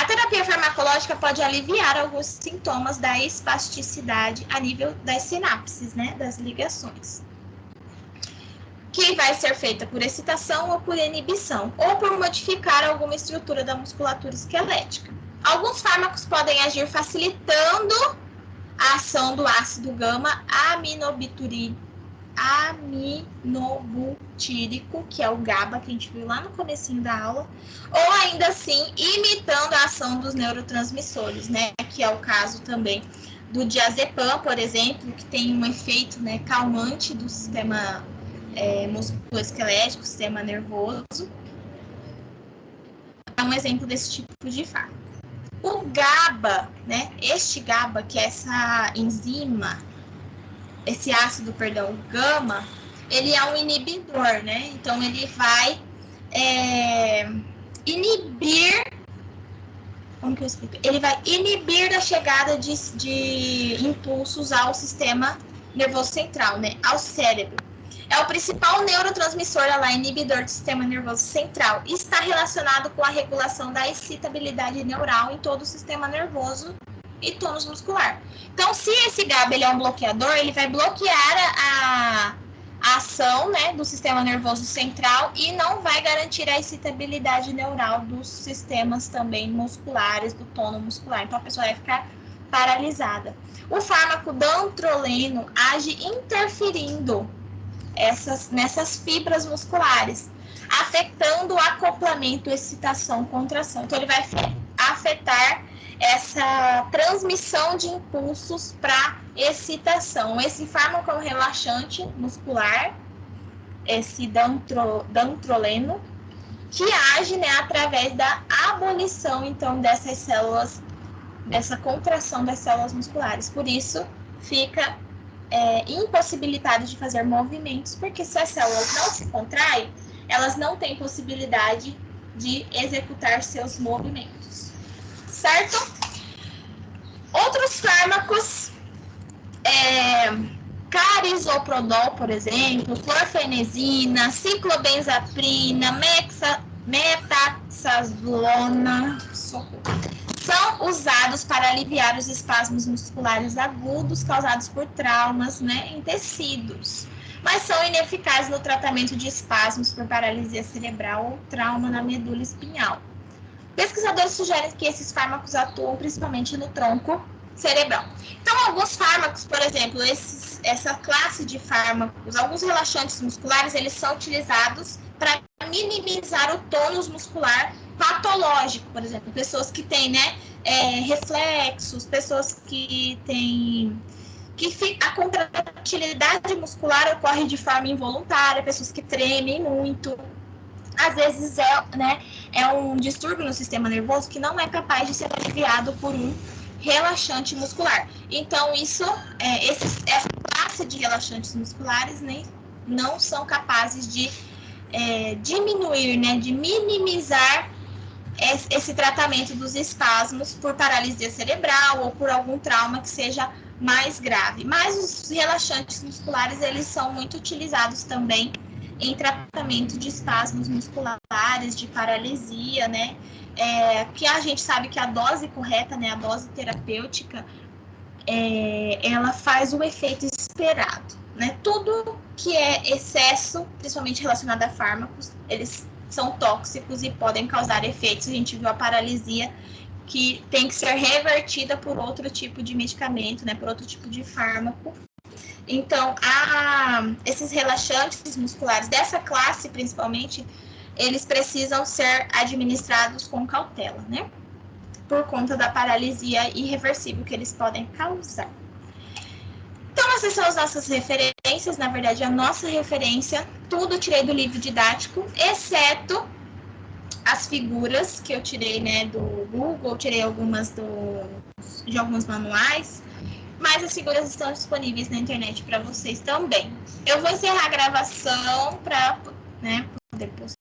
A terapia farmacológica pode aliviar alguns sintomas da espasticidade a nível das sinapses, né, das ligações, que vai ser feita por excitação ou por inibição, ou por modificar alguma estrutura da musculatura esquelética. Alguns fármacos podem agir facilitando a ação do ácido gama aminobutírico, que é o GABA, que a gente viu lá no comecinho da aula, ou ainda assim imitando a ação dos neurotransmissores, né, que é o caso também do diazepam, por exemplo, que tem um efeito, né, calmante do sistema musculoesquelético, sistema nervoso. É um exemplo desse tipo de fármaco. O GABA, né, este GABA, que é essa enzima, esse ácido, perdão, gama, ele é um inibidor, né? Então, ele vai inibir, como que eu explico? Ele vai inibir a chegada de impulsos ao sistema nervoso central, né? Ao cérebro. É o principal neurotransmissor, lá, inibidor do sistema nervoso central. E está relacionado com a regulação da excitabilidade neural em todo o sistema nervoso e tônus muscular. Então, se esse GABA ele é um bloqueador, ele vai bloquear a ação, né, do sistema nervoso central e não vai garantir a excitabilidade neural dos sistemas também musculares, do tônus muscular. Então, a pessoa vai ficar paralisada. O fármaco dantroleno age interferindo nessas fibras musculares, afetando o acoplamento, excitação, contração. Então, ele vai afetar essa transmissão de impulsos para excitação. Esse fármaco é um relaxante muscular, esse dantroleno, que age, né, através da abolição, então, dessas células, dessa contração das células musculares. Por isso, fica impossibilitado de fazer movimentos, porque se as células não se contraem, elas não têm possibilidade de executar seus movimentos. Certo? Outros fármacos, carisoprodol, por exemplo, clorfenazina, ciclobenzaprina, metaxazolona, são usados para aliviar os espasmos musculares agudos causados por traumas, né, em tecidos, mas são ineficazes no tratamento de espasmos por paralisia cerebral ou trauma na medula espinhal. Pesquisadores sugerem que esses fármacos atuam principalmente no tronco cerebral. Então, alguns fármacos, por exemplo, essa classe de fármacos, alguns relaxantes musculares, eles são utilizados para minimizar o tônus muscular patológico, por exemplo, pessoas que têm, né, reflexos, pessoas que têm a contratilidade muscular ocorre de forma involuntária, pessoas que tremem muito. Às vezes é um distúrbio no sistema nervoso que não é capaz de ser aliviado por um relaxante muscular. Então, essa classe de relaxantes musculares, né, não são capazes de diminuir, né, de minimizar esse tratamento dos espasmos por paralisia cerebral ou por algum trauma que seja mais grave. Mas os relaxantes musculares, eles são muito utilizados também em tratamento de espasmos musculares, de paralisia, né? Que a gente sabe que a dose correta, né, a dose terapêutica, ela faz o efeito esperado, né? Tudo que é excesso, principalmente relacionado a fármacos, eles são tóxicos e podem causar efeitos. A gente viu a paralisia que tem que ser revertida por outro tipo de medicamento, né, por outro tipo de fármaco. Então, esses relaxantes musculares dessa classe, principalmente, eles precisam ser administrados com cautela, né? Por conta da paralisia irreversível que eles podem causar. Então, essas são as nossas referências. Na verdade, a nossa referência, tudo eu tirei do livro didático, exceto as figuras que eu tirei, né, do Google, tirei algumas de alguns manuais, mas as figuras estão disponíveis na internet para vocês também. Eu vou encerrar a gravação para, né, poder postar.